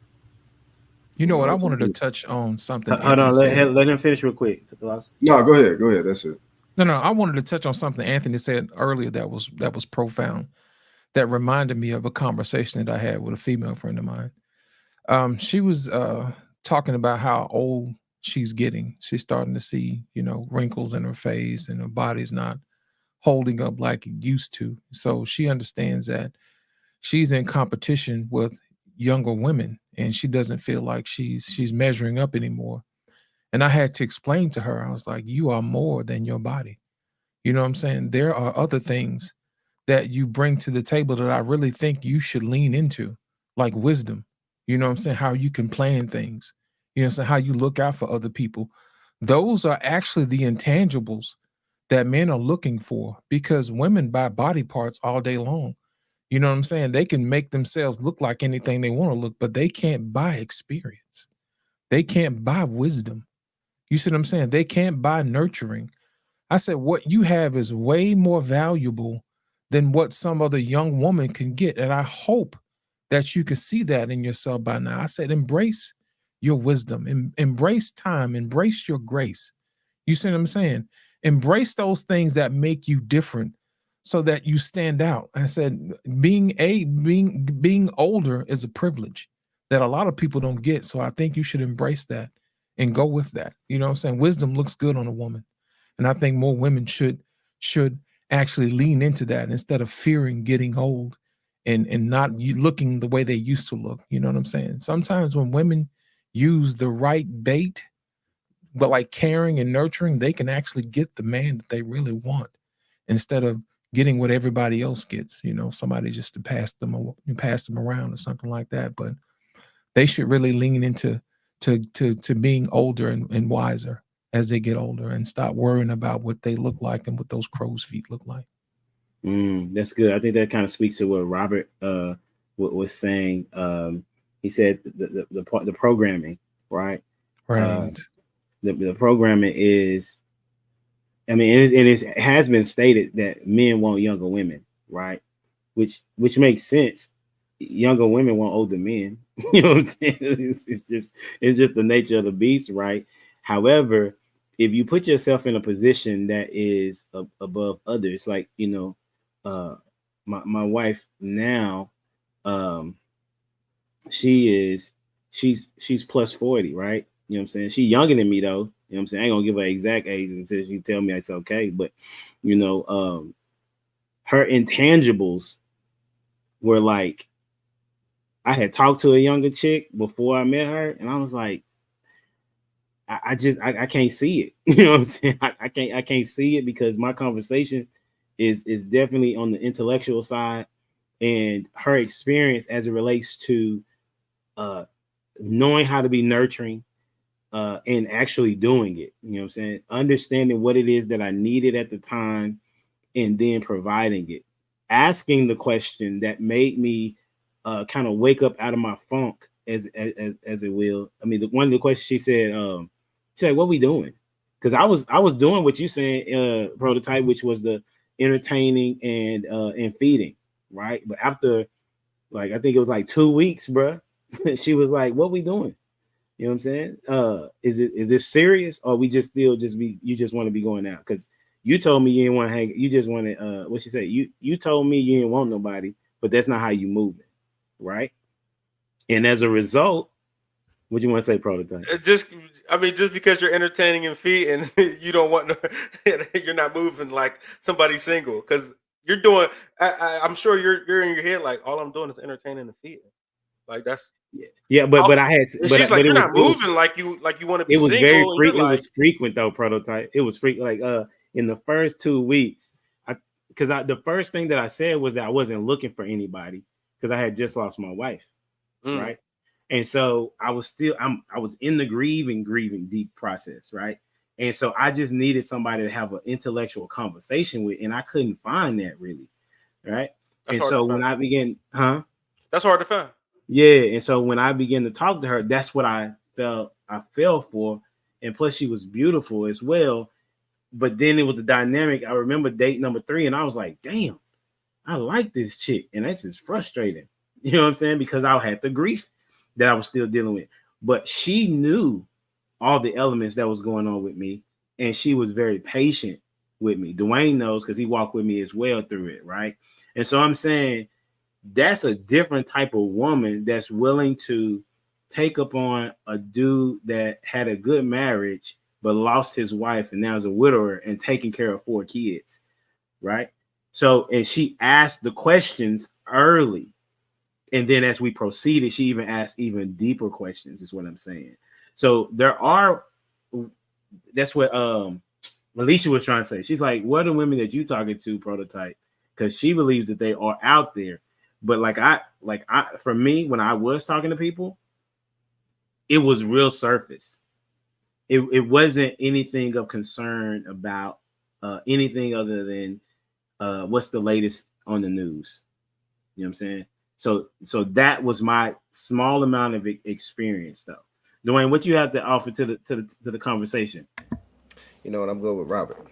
[SPEAKER 6] You know what? I wanted to touch on something.
[SPEAKER 4] Hold on, let him finish real quick.
[SPEAKER 1] No, go ahead. That's it.
[SPEAKER 6] No, I wanted to touch on something Anthony said earlier that was profound. That reminded me of a conversation that I had with a female friend of mine. She was talking about how old she's getting. She's starting to see, wrinkles in her face, and her body's not holding up like it used to. So she understands that she's in competition with younger women, and she doesn't feel like she's measuring up anymore. And I had to explain to her, I was like, you are more than your body. You know what I'm saying? There are other things that you bring to the table that I really think you should lean into, like wisdom. You know what I'm saying? How you can plan things. You know what I'm saying? How you look out for other people. Those are actually the intangibles that men are looking for, because women buy body parts all day long. You know what I'm saying? They can make themselves look like anything they want to look, but they can't buy experience. They can't buy wisdom. You see what I'm saying? They can't buy nurturing. I said, what you have is way more valuable than what some other young woman can get. And I hope that you can see that in yourself by now. I said, embrace your wisdom, embrace time, embrace your grace. You see what I'm saying? embrace those things that make you different so that you stand out. I said, being older is a privilege that a lot of people don't get. So I think you should embrace that and go with that. You know what I'm saying? Wisdom looks good on a woman. And I think more women should actually lean into that instead of fearing getting old and not looking the way they used to look. You know what I'm saying? Sometimes when women use the right bait, but like caring and nurturing, they can actually get the man that they really want instead of getting what everybody else gets, you know, somebody just to pass them around or something like that. But they should really lean into to being older and wiser as they get older and stop worrying about what they look like and what those crow's feet look like.
[SPEAKER 4] That's good. I think that kind of speaks to what Robert was saying. He said the programming, right?
[SPEAKER 6] Right.
[SPEAKER 4] The programming is, I mean, it has been stated that men want younger women, right? Which makes sense. Younger women want older men. You know what I'm saying? It's just the nature of the beast, right? However, if you put yourself in a position that is above others, like, you know, my wife now, she's plus 40, right? You know what I'm saying? She's younger than me though. You know what I'm saying? I ain't gonna give her exact age until she tell me it's okay. But you know, her intangibles were like, I had talked to a younger chick before I met her, and I was like, I can't see it. You know what I'm saying? I can't see it because my conversation is definitely on the intellectual side, and her experience as it relates to knowing how to be nurturing and actually doing it. You know what I'm saying? Understanding what it is that I needed at the time and then providing it. Asking the question that made me kind of wake up out of my funk, as it will. I mean, one of the questions she said, "What we doing?" Because I was doing what you saying, Prototype, which was the entertaining and feeding, right? But after, like, I think it was like 2 weeks, bruh, she was like, "What we doing?" You know what I'm saying? Is this serious, or we just still you just want to be going out? Because you told me you didn't want to hang. You just wanted what she said. You told me you didn't want nobody, but that's not how you moving, right? And as a result, what you want to say, Prototype?
[SPEAKER 5] Just because you're entertaining and feeding, you don't want you're not moving like somebody single because you're doing. I'm sure you're in your head like all I'm doing is entertaining and feeding. Like that's
[SPEAKER 4] yeah. But I had.
[SPEAKER 5] She's like, you're not moving like you want to be.
[SPEAKER 4] It was
[SPEAKER 5] single,
[SPEAKER 4] very
[SPEAKER 5] frequent.
[SPEAKER 4] It was frequent though, Prototype. It was frequent. Like in the first 2 weeks, because the first thing that I said was that I wasn't looking for anybody because I had just lost my wife, right? And so I was in the grieving deep process, right? And so I just needed somebody to have an intellectual conversation with, and I couldn't find that really, right? That's and so when I began,
[SPEAKER 5] that's hard to find.
[SPEAKER 4] Yeah, and so when I began to talk to her, that's what I fell for, and plus she was beautiful as well. But then it was the dynamic. I remember date number 3, and I was like, damn, I like this chick, and this is frustrating. You know what I'm saying? Because I had the grief that I was still dealing with. But she knew all the elements that was going on with me, and she was very patient with me. Dwayne knows because he walked with me as well through it, right? And so I'm saying that's a different type of woman that's willing to take up on a dude that had a good marriage but lost his wife and now is a widower and taking care of 4 kids, right? So, and she asked the questions early. And then as we proceeded, she even asked even deeper questions, is what I'm saying. So that's what Alicia was trying to say. She's like, what are women that you talking to, Prototype? Because she believes that they are out there. But for me, when I was talking to people, it was real surface. It wasn't anything of concern about anything other than what's the latest on the news. You know what I'm saying? So that was my small amount of experience, though. Dwayne, what you have to offer to the conversation?
[SPEAKER 9] You know what? I'm going with Robert.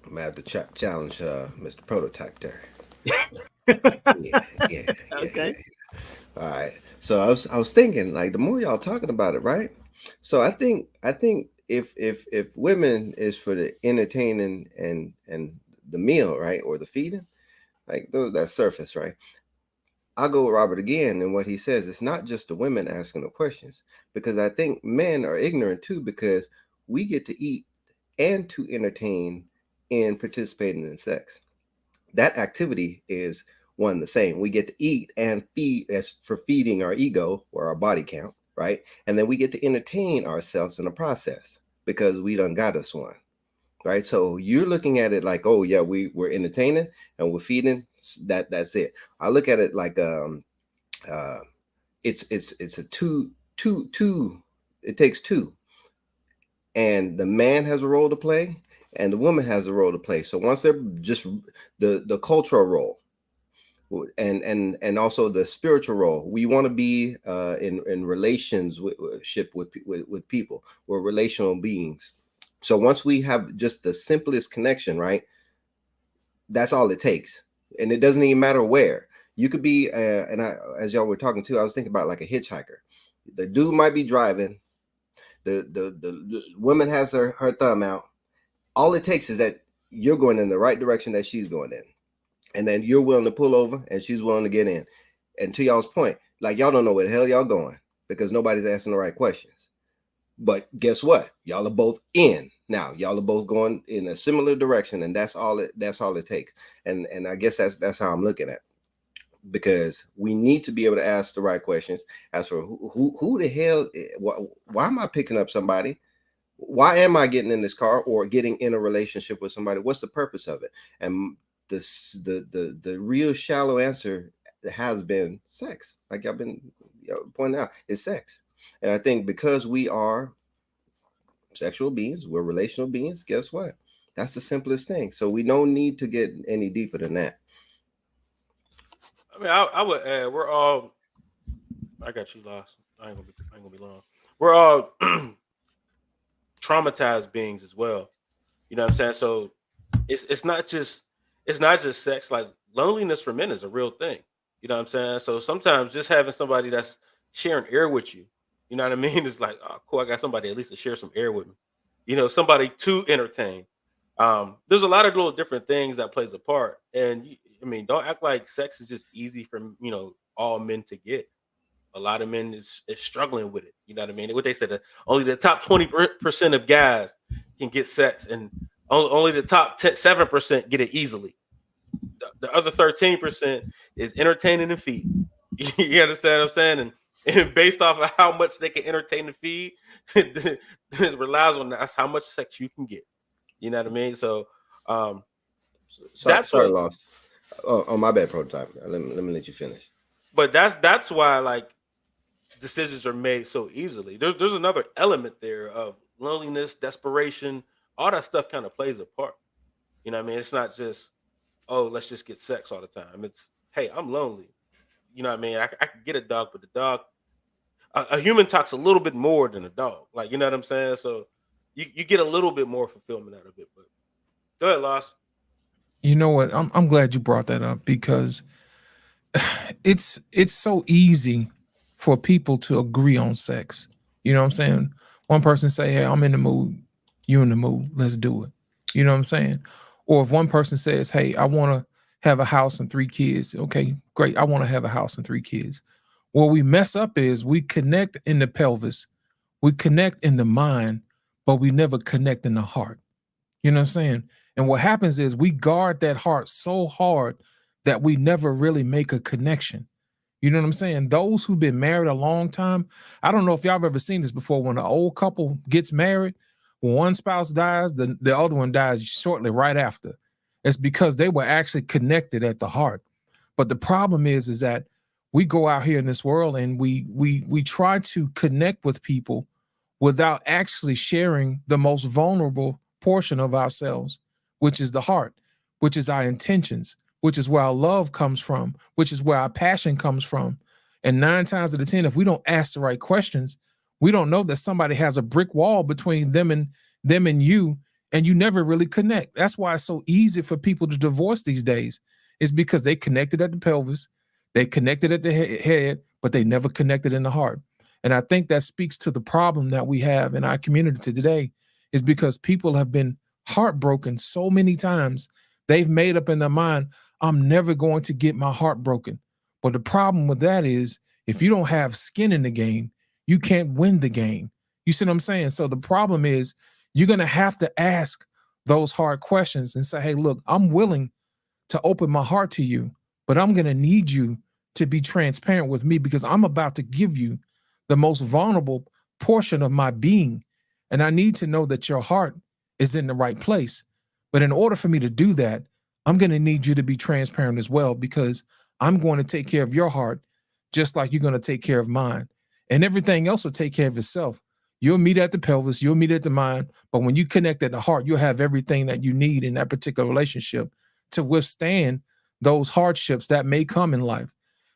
[SPEAKER 9] I'm gonna have to challenge Mr. Prototype there. Yeah. Okay. All right. So I was thinking, like, the more y'all talking about it, right? So I think if women is for the entertaining and the meal, right, or the feeding, like those that surface, right? I'll go with Robert again, and what he says, it's not just the women asking the questions, because I think men are ignorant too, because we get to eat and to entertain in participating in sex. That activity is one the same. We get to eat and feed as for feeding our ego or our body count, right? And then we get to entertain ourselves in the process because we done got us one. Right, so you're looking at it like, oh yeah, we're entertaining and we're feeding. That's it. I look at it like it's a two. It takes two, and the man has a role to play, and the woman has a role to play. So once they're just the cultural role, and also the spiritual role, we want to be in relationship with people. We're relational beings. So once we have just the simplest connection, right? That's all it takes. And it doesn't even matter where. You could be, as y'all were talking to, I was thinking about like a hitchhiker. The dude might be driving. The woman has her thumb out. All it takes is that you're going in the right direction that she's going in. And then you're willing to pull over and she's willing to get in. And to y'all's point, like y'all don't know where the hell y'all going because nobody's asking the right questions. But guess what? Y'all are both in now. Y'all are both going in a similar direction, and that's all it takes. And I guess that's how I'm looking at it. Because we need to be able to ask the right questions. As for who the hell? Why am I picking up somebody? Why am I getting in this car or getting in a relationship with somebody? What's the purpose of it? And the real shallow answer has been sex. Like y'all been pointing out, it's sex. And I think because we are sexual beings, we're relational beings, guess what? That's the simplest thing. So we don't need to get any deeper than that.
[SPEAKER 5] I mean, I would add, we're all, I got you lost. I ain't gonna be long. We're all traumatized beings as well. You know what I'm saying? So it's not just sex. Like loneliness for men is a real thing. You know what I'm saying? So sometimes just having somebody that's sharing air with you, you know what I mean? It's like, oh, cool. I got somebody at least to share some air with me. You know, somebody to entertain. There's a lot of little different things that plays a part. And I mean, don't act like sex is just easy for, all men to get. A lot of men is struggling with it. You know what I mean? What they said, only the top 20% of guys can get sex, and only the top 7% get it easily. The other 13% is entertaining and feeding. You understand what I'm saying? And based off of how much they can entertain and feed, it relies on that's how much sex you can get. You know what I mean? So,
[SPEAKER 9] sorry, lost. Oh, my bad, prototype. Let me let you finish.
[SPEAKER 5] But that's why like decisions are made so easily. There's another element there of loneliness, desperation, all that stuff kind of plays a part. You know what I mean? It's not just, oh, let's just get sex all the time. It's, hey, I'm lonely. You know what I mean? I could get a dog, but the dog, a human talks a little bit more than a dog. Like, you know what I'm saying? So you get a little bit more fulfillment out of it. But go ahead, Lost.
[SPEAKER 6] You know what? I'm glad you brought that up because it's so easy for people to agree on sex. You know what I'm saying? One person say, hey, I'm in the mood. You in the mood. Let's do it. You know what I'm saying? Or if one person says, hey, I want to have a house and 3 kids. Okay, great. I want to have a house and 3 kids. What we mess up is we connect in the pelvis. We connect in the mind, but we never connect in the heart. You know what I'm saying? And what happens is we guard that heart so hard that we never really make a connection. You know what I'm saying? Those who've been married a long time, I don't know if y'all have ever seen this before. When an old couple gets married, when one spouse dies, the other one dies shortly right after. It's because they were actually connected at the heart. But the problem is that we go out here in this world and we try to connect with people without actually sharing the most vulnerable portion of ourselves, which is the heart, which is our intentions, which is where our love comes from, which is where our passion comes from. And 9 times out of 10, if we don't ask the right questions, we don't know that somebody has a brick wall between them and you, and you never really connect. That's why it's so easy for people to divorce these days. It's because they connected at the pelvis, they connected at the head, but they never connected in the heart. And I think that speaks to the problem that we have in our community today, is because people have been heartbroken so many times. They've made up in their mind, I'm never going to get my heart broken. But the problem with that is, if you don't have skin in the game, you can't win the game. You see what I'm saying? So the problem is, you're going to have to ask those hard questions and say, hey, look, I'm willing to open my heart to you, but I'm going to need you to be transparent with me, because I'm about to give you the most vulnerable portion of my being. And I need to know that your heart is in the right place. But in order for me to do that, I'm going to need you to be transparent as well, because I'm going to take care of your heart just like you're going to take care of mine. And everything else will take care of itself. You'll meet at the pelvis, you'll meet at the mind, but when you connect at the heart, you'll have everything that you need in that particular relationship to withstand those hardships that may come in life.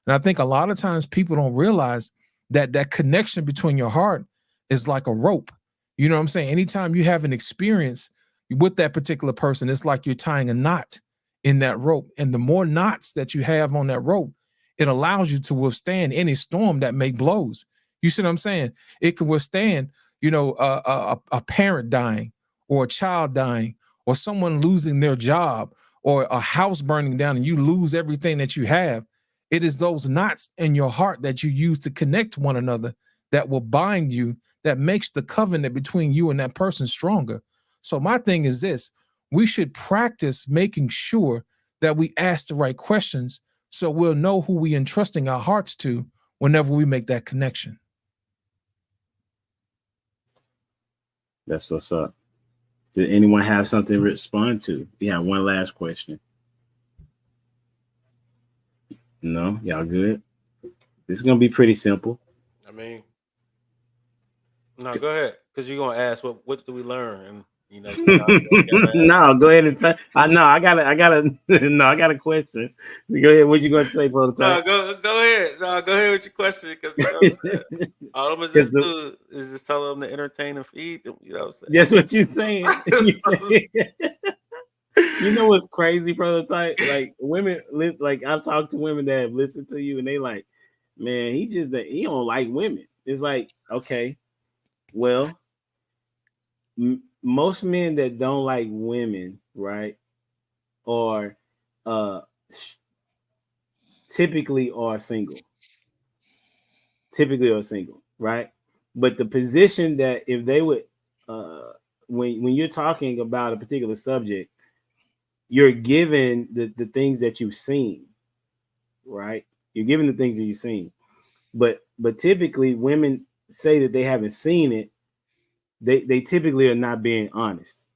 [SPEAKER 6] And I think a lot of times people don't realize that that connection between your heart is like a rope. You know what I'm saying? Anytime you have an experience with that particular person, it's like you're tying a knot in that rope. And the more knots that you have on that rope, it allows you to withstand any storm that may blows. You see what I'm saying? It can withstand, a parent dying, or a child dying, or someone losing their job, or a house burning down and you lose everything that you have. It is those knots in your heart that you use to connect to one another that will bind you, that makes the covenant between you and that person stronger. So my thing is this: we should practice making sure that we ask the right questions so we'll know who we entrusting our hearts to whenever we make that connection.
[SPEAKER 4] That's what's up. Did anyone have something to respond to? We have one last question. No, y'all good? This is gonna be pretty simple.
[SPEAKER 5] I mean, no, go ahead, because you're gonna ask what do we learn, and
[SPEAKER 4] no, go ahead and I know I got a question. Go ahead. What you gonna say, Prototype?
[SPEAKER 5] No, go ahead. No, go ahead with your question, because all I'm gonna just do is just tell them to entertain and feed them. You know what I'm saying?
[SPEAKER 4] That's what you're saying. You know what's crazy, Prototype? Like women, like I've talked to women that have listened to you, and they like, man, he don't like women. It's like, okay, well, most men that don't like women, right, or typically are single, right? But the position that if they would, when you're talking about a particular subject, you're given the things that you've seen, right? You're given the things that you've seen, but typically women say that they haven't seen it. They typically are not being honest.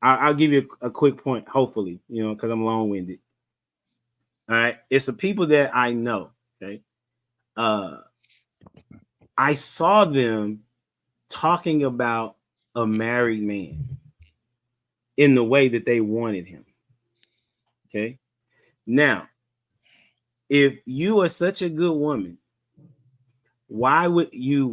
[SPEAKER 4] I'll give you a quick point, hopefully, because I'm long-winded. All right. It's the people that I know. Okay. I saw them talking about a married man in the way that they wanted him. Okay. Now, if you are such a good woman, why would you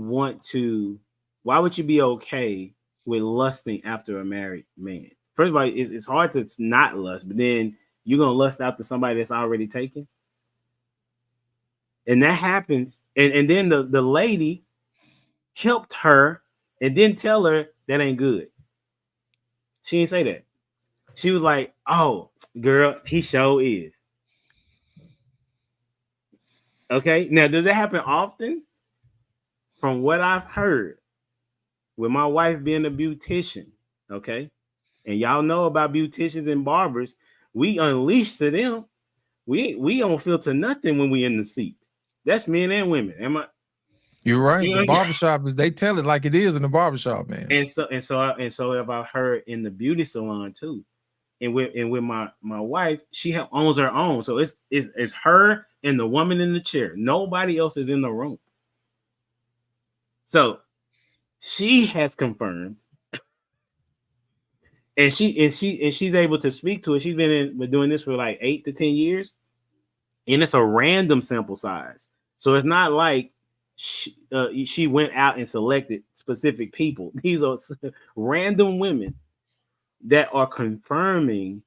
[SPEAKER 4] be okay with lusting after a married man? First of all, it's hard to not lust, but then you're going to lust after somebody that's already taken. And that happens. And then the lady helped her and didn't tell her that ain't good. She didn't say that. She was like, oh, girl, he sure is. Okay. Now, does that happen often? From what I've heard, with my wife being a beautician, okay, and y'all know about beauticians and barbers, we unleash to them. We don't filter nothing when we in the seat. That's men and women. Am I?
[SPEAKER 6] You're right. The barbershop they tell it like it is in the barbershop, man.
[SPEAKER 4] And so have I heard in the beauty salon too. And with my wife, she owns her own. So it's her and the woman in the chair. Nobody else is in the room. So she has confirmed, and she's able to speak to it. She's been doing this for like 8 to 10 years, and it's a random sample size. So it's not like she went out and selected specific people. These are random women that are confirming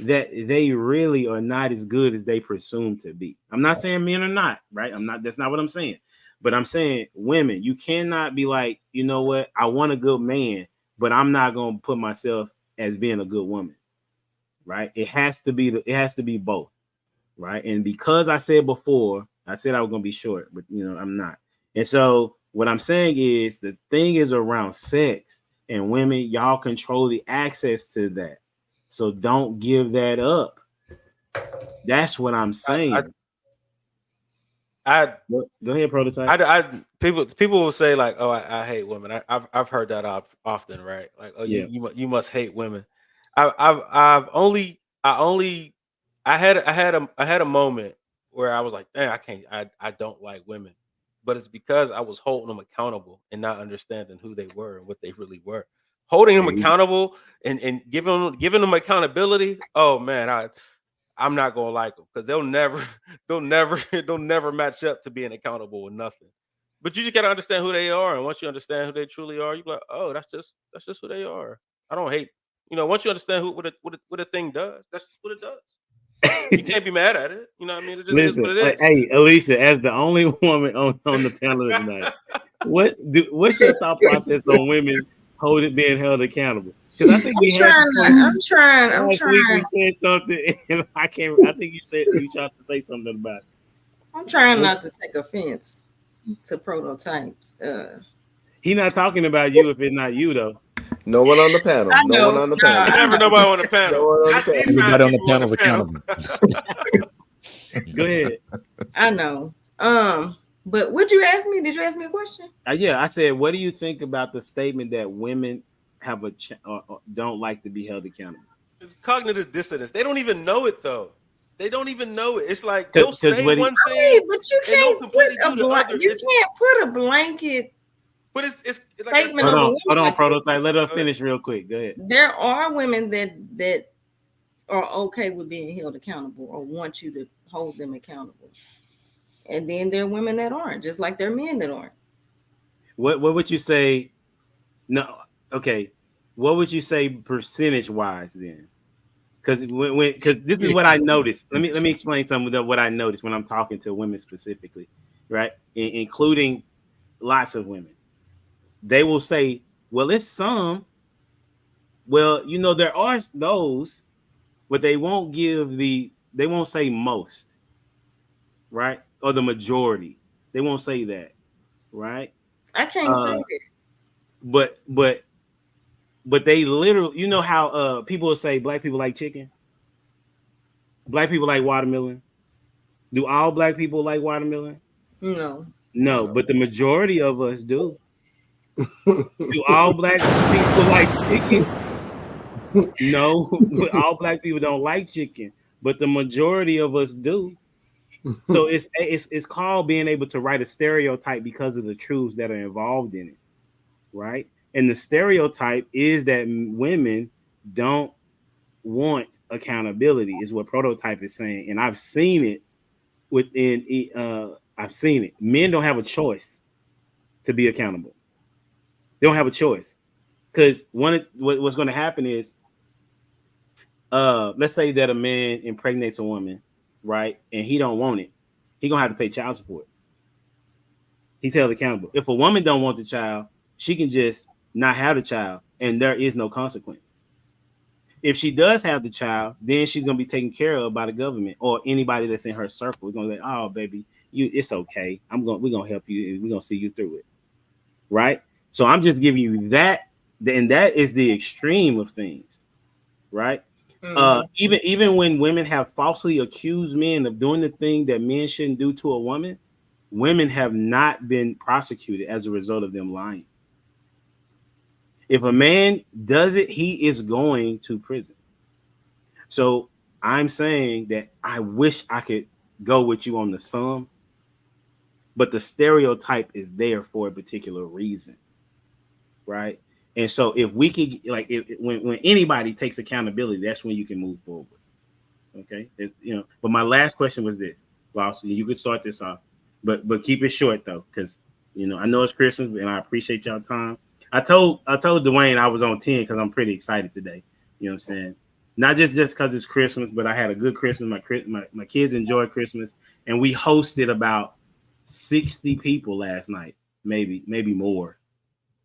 [SPEAKER 4] that they really are not as good as they presume to be. I'm not saying men are not, right? That's not what I'm saying. But I'm saying, women, you cannot be like, you know what? I want a good man, but I'm not gonna put myself as being a good woman, right? It has to be both, right? And because I said before, I said I was gonna be short, but I'm not. And so what I'm saying is the thing is around sex and women, y'all control the access to that. So don't give that up. That's what I'm saying. Go ahead, Prototype.
[SPEAKER 5] People will say like, "Oh, I hate women." I've heard that often, right? Like, "Oh,
[SPEAKER 4] Yeah.
[SPEAKER 5] you must hate women." I had a moment where I was like, "Dang, I don't like women," but it's because I was holding them accountable and not understanding who they were and what they really were. Holding them accountable and giving them accountability. Oh man, I'm not gonna like them because they'll never match up to being accountable with nothing. But you just gotta understand who they are, and once you understand who they truly are, you be like, oh, that's just who they are. I don't hate. Once you understand what a thing does, that's what it does. You can't be mad at it. You know what I mean? It just is what it is.
[SPEAKER 4] Hey, Alicia, as the only woman on the panel tonight, what's your thought process on women being held accountable? Because I think
[SPEAKER 8] I'm trying.
[SPEAKER 4] Last week we said something, and I think you tried to say something about it.
[SPEAKER 8] I'm trying not to take offense to Prototypes.
[SPEAKER 4] He's not talking about you if it's not you, though.
[SPEAKER 9] No one on the panel. No one on the panel.
[SPEAKER 5] Never nobody on the panel.
[SPEAKER 7] Everybody on the panel is accountable.
[SPEAKER 4] Go ahead.
[SPEAKER 8] I know. But would you ask me? Did you ask me a question?
[SPEAKER 4] Yeah, I said, what do you think about the statement that women have don't like to be held accountable?
[SPEAKER 5] It's cognitive dissonance. They don't even know it though. They don't even know it. It's like they'll say one thing,
[SPEAKER 8] but you can't put a blanket.
[SPEAKER 5] But it's
[SPEAKER 8] like
[SPEAKER 4] hold on, Prototype. Let her finish real quick. Go ahead.
[SPEAKER 8] There are women that are okay with being held accountable or want you to hold them accountable, and then there are women that aren't, just like there are men that aren't.
[SPEAKER 4] What would you say? No, okay. What would you say percentage wise then? Because this is what I noticed. Let me explain some of what I noticed when I'm talking to women specifically, right? Including lots of women. They will say, well, it's some. Well, there are those, but they won't say most, right? Or the majority. They won't say that, right?
[SPEAKER 8] I can't say that.
[SPEAKER 4] But they literally, how people will say black people like chicken? Black people like watermelon. Do all black people like watermelon? No, but the majority of us do. Do all black people like chicken? No, but all black people don't like chicken, but the majority of us do. So it's called being able to write a stereotype because of the truths that are involved in it, right? And the stereotype is that women don't want accountability, is what Prototype is saying. And I've seen it I've seen it. Men don't have a choice to be accountable. They don't have a choice. Because what's going to happen is, let's say that a man impregnates a woman, right? And he don't want it. He's going to have to pay child support. He's held accountable. If a woman don't want the child, she can just not have the child, and there is no consequence. If she does have the child, then she's going to be taken care of by the government or anybody that's in her circle. We're going to say, oh, baby, it's okay. We're going to help you, and we're going to see you through it, right? So I'm just giving you that, and that is the extreme of things, right? Mm-hmm. Even when women have falsely accused men of doing the thing that men shouldn't do to a woman, women have not been prosecuted as a result of them lying. If a man does it, he is going to prison. So I'm saying that I wish I could go with you on the sum, but the stereotype is there for a particular reason, right? And so if we could, like, when anybody takes accountability, that's when you can move forward. Okay, But my last question was this, Lawson. You could start this off, but keep it short though, because I know it's Christmas, and I appreciate y'all time. I told Dwayne I was on 10 because I'm pretty excited today. You know what I'm saying? Not just because it's Christmas, but I had a good Christmas. My kids enjoyed Christmas, and we hosted about 60 people last night, maybe more,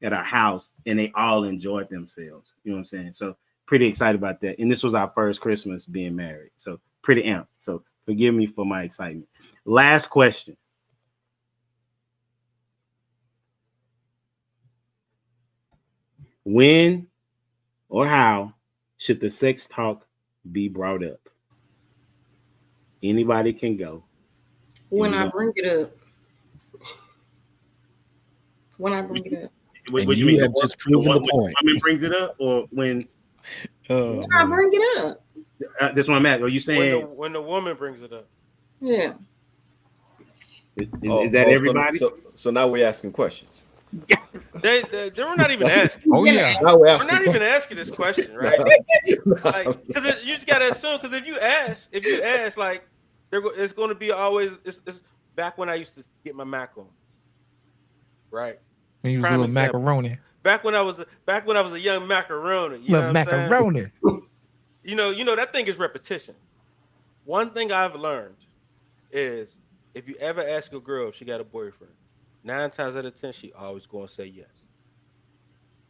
[SPEAKER 4] at our house, and they all enjoyed themselves. You know what I'm saying? So pretty excited about that. And this was our first Christmas being married. So pretty amped. So forgive me for my excitement. Last question. When or how should the sex talk be brought up? Anybody can go.
[SPEAKER 8] When I bring it up. When I bring it up.
[SPEAKER 7] What you mean? Have just proven the point.
[SPEAKER 4] When woman brings it up, or when
[SPEAKER 8] I bring it up.
[SPEAKER 4] That's what I'm at. Are you saying
[SPEAKER 5] when the woman brings it up?
[SPEAKER 8] Yeah.
[SPEAKER 4] Is that everybody?
[SPEAKER 9] So now we're asking questions.
[SPEAKER 5] They were not even asking.
[SPEAKER 6] Oh yeah,
[SPEAKER 9] Now
[SPEAKER 5] we're not even asking this question, right? Like, because you just gotta assume. Because if you ask, like, it's going to be always. It's back when I used to get my Mac on, right?
[SPEAKER 6] When you was a little macaroni.
[SPEAKER 5] Back when I was a young macaroni. You
[SPEAKER 6] little
[SPEAKER 5] know what
[SPEAKER 6] macaroni.
[SPEAKER 5] You know that thing is repetition. One thing I've learned is if you ever ask a girl if she got a boyfriend, 9 times out of 10 she always gonna say yes.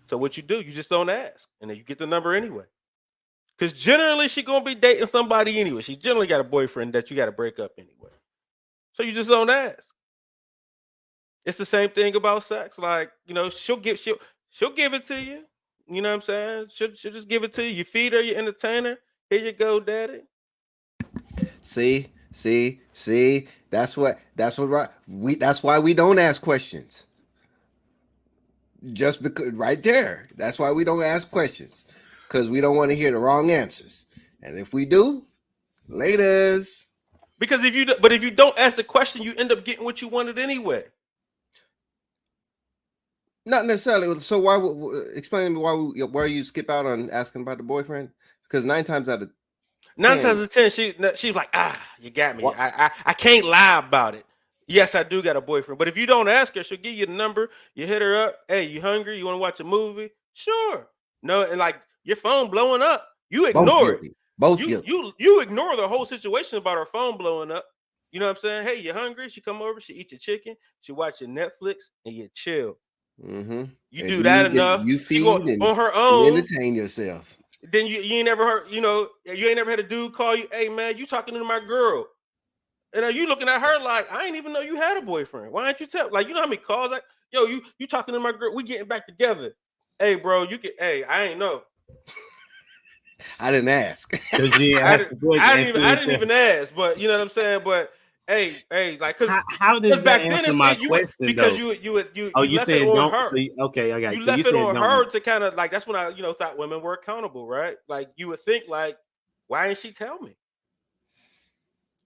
[SPEAKER 5] So what you do, you just don't ask, and then you get the number anyway. Because generally she gonna be dating somebody anyway. She generally got a boyfriend that you got to break up anyway. So you just don't ask. It's the same thing about sex. Like, you know, she'll give it to you. You know what I'm saying? She'll just give it to you. You feed her, you entertain her. Here you go, daddy.
[SPEAKER 9] See. That's why we don't ask questions. Just because right there. That's why we don't ask questions. Because we don't want to hear the wrong answers. And if we do, laters.
[SPEAKER 5] Because if you don't ask the question, you end up getting what you wanted anyway.
[SPEAKER 9] Not necessarily. So why? Explain to me why you skip out on asking about the boyfriend? Because 9 times out of
[SPEAKER 5] 10, she's like, you got me. I can't lie about it. Yes, I do got a boyfriend. But if you don't ask her, she'll give you the number. You hit her up. Hey, you hungry? You want to watch a movie? Sure. No, and like your phone blowing up, you ignore it. You ignore the whole situation about her phone blowing up. You know what I'm saying? Hey, you hungry? She come over. She eat your chicken. She watch your Netflix, and you chill.
[SPEAKER 9] Mm-hmm.
[SPEAKER 5] You and do that enough.
[SPEAKER 9] You feed
[SPEAKER 5] and on her own.
[SPEAKER 9] Entertain yourself.
[SPEAKER 5] Then you ain't never heard. You know, you ain't never had a dude call you. Hey man, you talking to my girl, and are you looking at her like I ain't even know you had a boyfriend? Why ain't you tell? Like, you know how many calls? Like, yo, you talking to my girl? We getting back together. Hey bro, you can. Hey, I ain't know.
[SPEAKER 9] I didn't ask.
[SPEAKER 5] I didn't even ask. But you know what I'm saying. But hey, like,
[SPEAKER 4] how does that answer my question?
[SPEAKER 5] Because
[SPEAKER 4] though?
[SPEAKER 5] you left it on her.
[SPEAKER 4] Okay, I got you.
[SPEAKER 5] You left it on her to kind of like, that's when I thought women were accountable, right? Like, you would think like, why didn't she tell me?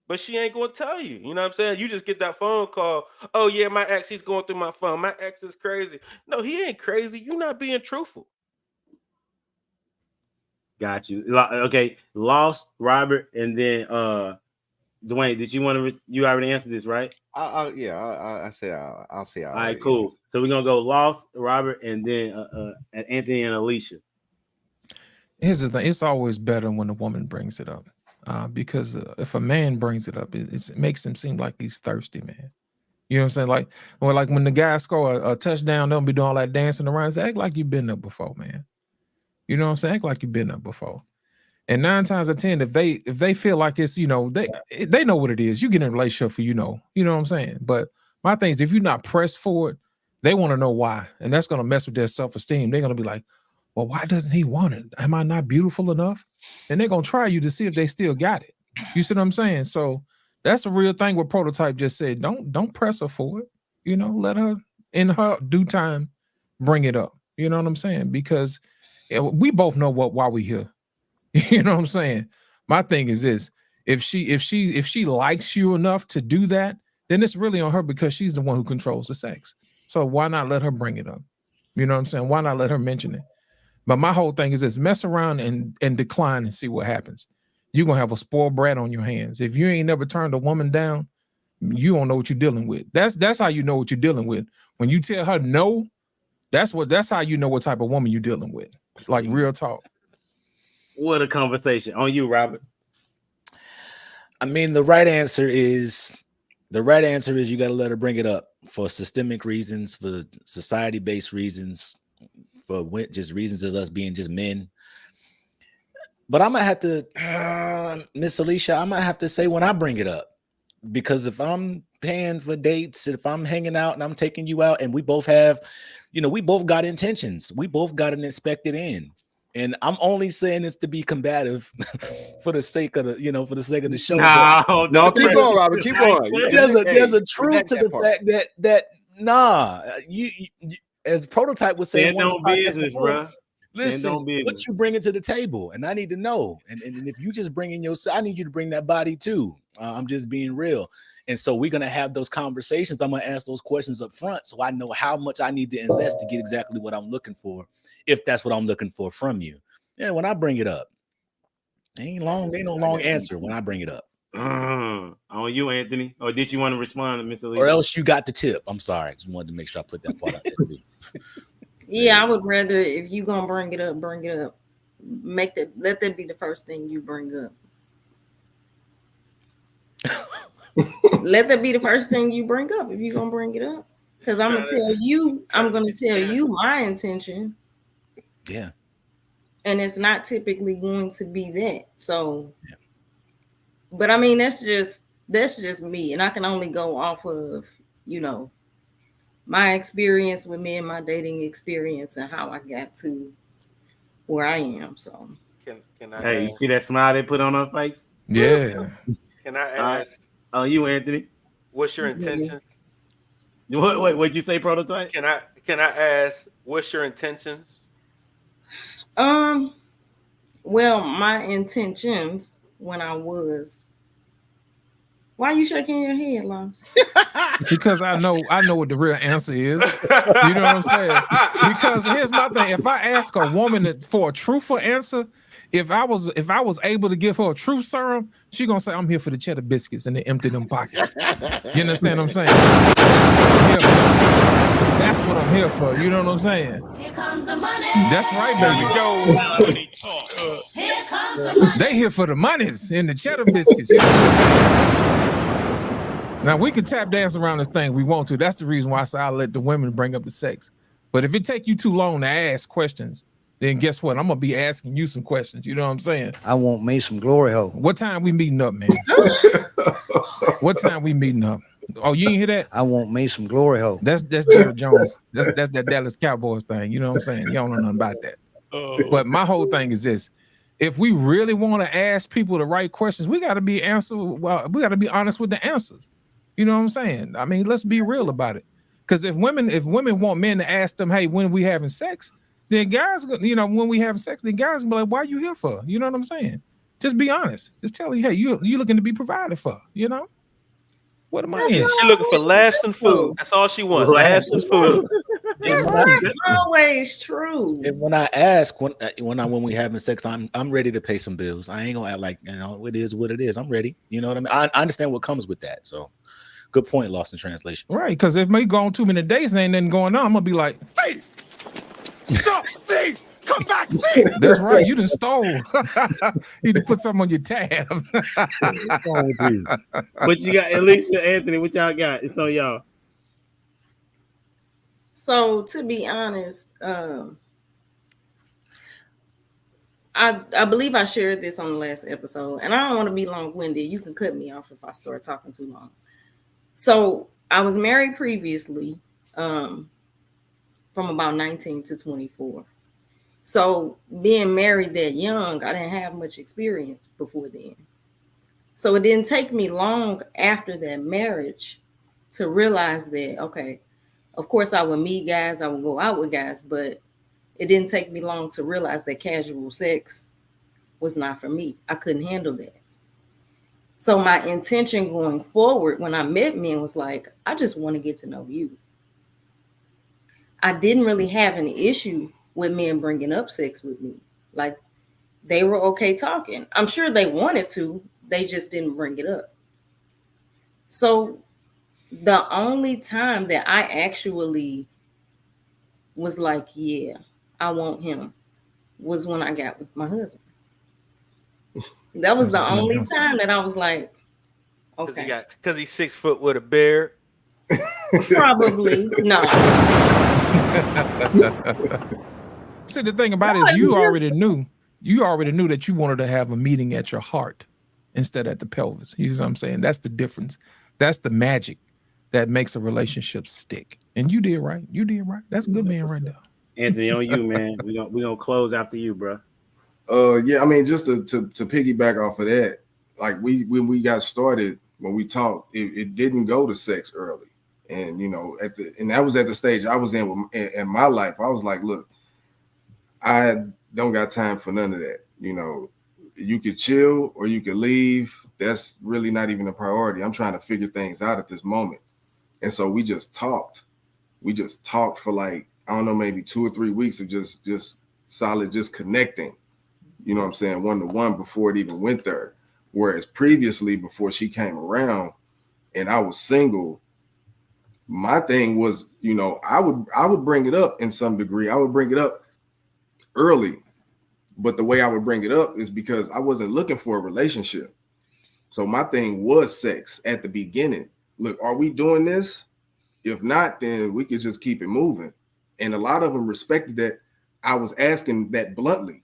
[SPEAKER 5] But she ain't gonna tell you. You know what I'm saying? You just get that phone call. Oh yeah, my ex, he's going through my phone. My ex is crazy. No, he ain't crazy. You're not being truthful.
[SPEAKER 4] Got you. Okay, Lost, Robert, and then Dwayne. Did you want to? You already answered this, right?
[SPEAKER 9] I say I'll say.
[SPEAKER 4] All right, cool. So we're gonna go Lost, Robert, and then Anthony and Alicia.
[SPEAKER 6] Here's the thing: it's always better when a woman brings it up, because if a man brings it up, it makes him seem like he's thirsty, man. You know what I'm saying? Like when the guys score a touchdown, they'll be doing all that dancing around. Say, act like you've been there before, man. You know what I'm saying? Act like you've been there before. And 9 times out of 10, if they feel like it's, they know what it is. You get in a relationship for, you know what I'm saying? But my thing is, if you're not pressed for it, they want to know why. And that's going to mess with their self-esteem. They're going to be like, well, why doesn't he want it? Am I not beautiful enough? And they're going to try you to see if they still got it. You see what I'm saying? So that's a real thing what Prototype just said. Don't press her for it. Let her in her due time bring it up. You know what I'm saying? Because we both know why we here. You know what I'm saying? My thing is this: if she likes you enough to do that, then it's really on her, because she's the one who controls the sex. So why not let her bring it up? You know what I'm saying? Why not let her mention it? But my whole thing is this: mess around and decline and see what happens. You're gonna have a spoiled brat on your hands. If you ain't never turned a woman down, you don't know what you're dealing with. That's how you know what you're dealing with. When you tell her no, that's how you know what type of woman you're dealing with. Like, real talk.
[SPEAKER 4] What a conversation. On you, Robert.
[SPEAKER 7] I mean, the right answer is The right answer is you got to let her bring it up for systemic reasons, for society-based reasons, for just reasons of us being just men. But I'm gonna have to, Miss Alicia, I might have to say when I bring it up, because if I'm paying for dates, if I'm hanging out and I'm taking you out, and we both have, we both got intentions, we both got an expected end, and I'm only saying this to be combative for the sake of the show.
[SPEAKER 9] No, keep going, Robert. Keep going.
[SPEAKER 7] There's a truth to the fact that you as Prototype was saying,
[SPEAKER 4] no business, bro.
[SPEAKER 7] Listen, what you bringing to the table, and I need to know. And if you just bring in I need you to bring that body too. I'm just being real. And so we're gonna have those conversations. I'm gonna ask those questions up front, so I know how much I need to invest to get exactly what I'm looking for, if that's what I'm looking for from you. Yeah, when I bring it up, ain't no long answer when I bring it up.
[SPEAKER 4] On you, Anthony. Or did you want to respond to Miss Alicia?
[SPEAKER 7] Or else you got the tip. I'm sorry. I just wanted to make sure I put that part out there.
[SPEAKER 8] Yeah, I would rather, if you're gonna bring it up. Let that be the first thing you bring up. Let that be the first thing you bring up if you're gonna bring it up. Because I'm gonna tell you my intentions.
[SPEAKER 7] Yeah.
[SPEAKER 8] And it's not typically going to be that. So but I mean that's just me. And I can only go off of, my experience with men, my dating experience, and how I got to where I am. So
[SPEAKER 5] can I
[SPEAKER 4] Hey, you see that smile they put on her face?
[SPEAKER 6] Yeah.
[SPEAKER 5] Can I ask?
[SPEAKER 4] You, Anthony.
[SPEAKER 5] What's your intentions?
[SPEAKER 4] What'd you say, Prototype?
[SPEAKER 5] Can I ask what's your intentions?
[SPEAKER 8] Well, my intentions when I was. Why are you shaking your head, Lance?
[SPEAKER 6] Because I know what the real answer is. You know what I'm saying? Because here's my thing: if I ask a woman for a truthful answer, if I was able to give her a truth serum, she gonna say, "I'm here for the cheddar biscuits," and they empty them pockets. You understand what I'm saying? That's what I'm here for. You know what I'm saying?
[SPEAKER 10] Here comes the money.
[SPEAKER 6] That's right, baby.
[SPEAKER 10] Here comes the money.
[SPEAKER 6] They here for the monies and the cheddar biscuits. You know? Now we can tap dance around this thing we want to. That's the reason why I say I let the women bring up the sex. But if it take you too long to ask questions, then guess what? I'm gonna be asking you some questions. You know what I'm saying?
[SPEAKER 11] I want me some glory hole.
[SPEAKER 6] What time we meeting up, man? What time we meeting up? Oh, you ain't hear that?
[SPEAKER 11] I want me some glory hole.
[SPEAKER 6] That's Jerry Jones. That's that Dallas Cowboys thing. You know what I'm saying? You don't know nothing about that. But my whole thing is this: if we really want to ask people the right questions, we got to be honest with the answers. You know what I'm saying? I mean, let's be real about it. Because if women want men to ask them, hey, when we having sex, then guys, when we having sex, then guys be like, why are you here for? You know what I'm saying? Just be honest. Just tell you, hey, you looking to be provided for, What am I in?
[SPEAKER 5] She looking for laughs and food. That's all she wants. Laughs and food.
[SPEAKER 8] That's not always true.
[SPEAKER 7] And when I ask when we having sex, I'm ready to pay some bills. I ain't gonna act like it is what it is. I'm ready. You know what I mean? I understand what comes with that. So good point, lost in translation.
[SPEAKER 6] Right, because if me go on too many days and ain't nothing going on, I'm gonna be like,
[SPEAKER 10] hey, stop, please, come back, please.
[SPEAKER 6] That's right, you done stole. You need to put something on your tab.
[SPEAKER 4] What you got, Alicia, Anthony? What y'all got? It's on y'all.
[SPEAKER 8] So to be honest, I believe I shared this on the last episode, and I don't want to be long-winded. You can cut me off if I start talking too long. So I was married previously, from about 19 to 24. So being married that young, I didn't have much experience before then. So it didn't take me long after that marriage to realize that, okay, of course I would meet guys, I would go out with guys, but it didn't take me long to realize that casual sex was not for me. I couldn't handle that. So my intention going forward when I met men was like, I just want to get to know you. I didn't really have an issue with men bringing up sex with me. Like, they were okay talking. I'm sure they wanted to, they just didn't bring it up. So the only time that I actually was like, yeah, I want him, was when I got with my husband. That was the only time that I was like, Okay.
[SPEAKER 5] Because he's 6 foot with a beard.
[SPEAKER 8] Probably no.
[SPEAKER 6] See, the thing about it is you already knew that you wanted to have a meeting at your heart instead at the pelvis. You see what I'm saying? That's the difference. That's the magic that makes a relationship stick. And you did right. You did right. That's a good man right there.
[SPEAKER 4] Anthony, on you, man. We gonna close after you, bro.
[SPEAKER 1] Yeah, I mean, just to piggyback off of that, like when we got started, when we talked, it didn't go to sex early. And you know, and that was at the stage I was in my life. I was like, look, I don't got time for none of that. You know, you could chill or you could leave. That's really not even a priority. I'm trying to figure things out at this moment. And so we just talked. We just talked for like, I don't know, maybe 2 or 3 weeks of just solid, just connecting. You know what I'm saying? 1-to-1 before it even went there. Whereas previously, before she came around and I was single, my thing was, you know, I would bring it up in some degree. I would bring it up early. But the way I would bring it up is because I wasn't looking for a relationship. So my thing was sex at the beginning. Look, are we doing this? If not, then we could just keep it moving. And a lot of them respected that I was asking that bluntly,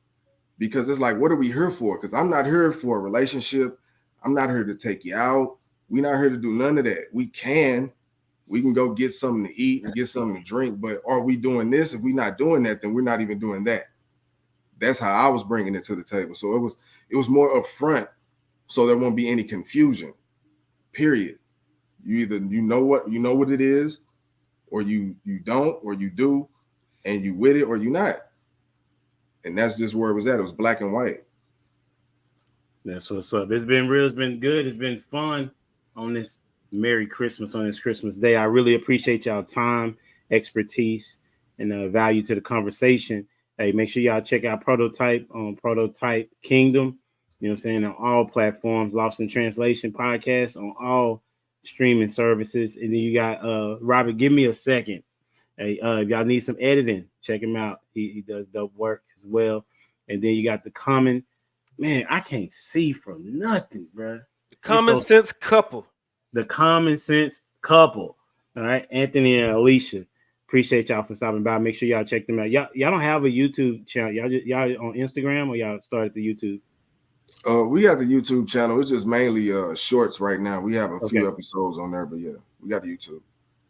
[SPEAKER 1] because it's like, what are we here for? Because I'm not here for a relationship. I'm not here to take you out. We're not here to do none of that. We can go get something to eat and get something to drink. But are we doing this? If we're not doing that, then we're not even doing that. That's how I was bringing it to the table. So it was more upfront, so there won't be any confusion. Period. You either you know what it is, or you don't, or you do, and you with it or you not. And that's just where it was at. It was black and white.
[SPEAKER 4] That's what's up. It's been real. It's been good. It's been fun on this Merry Christmas, on this Christmas Day. I really appreciate y'all time, expertise, and value to the conversation. Hey, make sure y'all check out Prototype on Prototype Kingdom. You know what I'm saying? On all platforms, Lost in Translation podcast on all streaming services. And then you got Robert, give me a second. Hey, if y'all need some editing, check him out. He does dope work as well. And then you got the Common. Man, I can't see from nothing, bro.
[SPEAKER 5] Common Sense Couple.
[SPEAKER 4] The Common Sense Couple. All right, Anthony and Alicia. Appreciate y'all for stopping by. Make sure y'all check them out. Y'all don't have a YouTube channel. Y'all on Instagram, or y'all started the YouTube?
[SPEAKER 1] We got the YouTube channel. It's just mainly shorts right now. We have a few episodes on there, but yeah, we got the YouTube.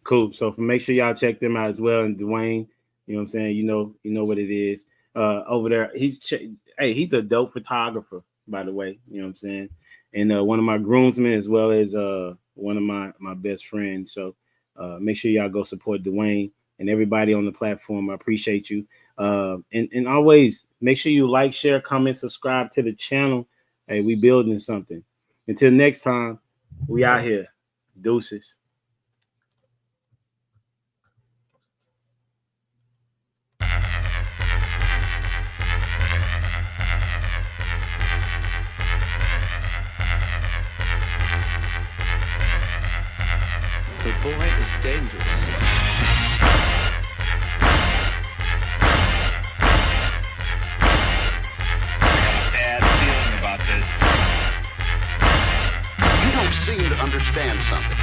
[SPEAKER 4] Cool. So make sure y'all check them out as well. And Dwayne, you know what I'm saying? You know what it is. Over there, he's a dope photographer, by the way. You know what I'm saying? And one of my groomsmen, as well as one of my best friends. So make sure y'all go support Dwayne and everybody on the platform. I appreciate you. And always make sure you like, share, comment, subscribe to the channel. Hey, we building something. Until next time, we out here. Deuces.
[SPEAKER 12] The boy is dangerous.
[SPEAKER 3] You don't seem to understand something.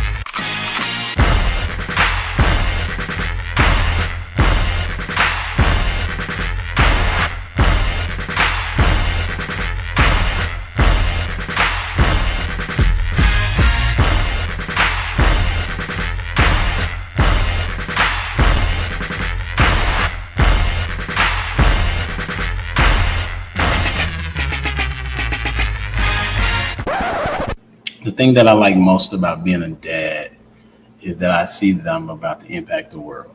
[SPEAKER 4] The thing that I like most about being a dad is that I see that I'm about to impact the world.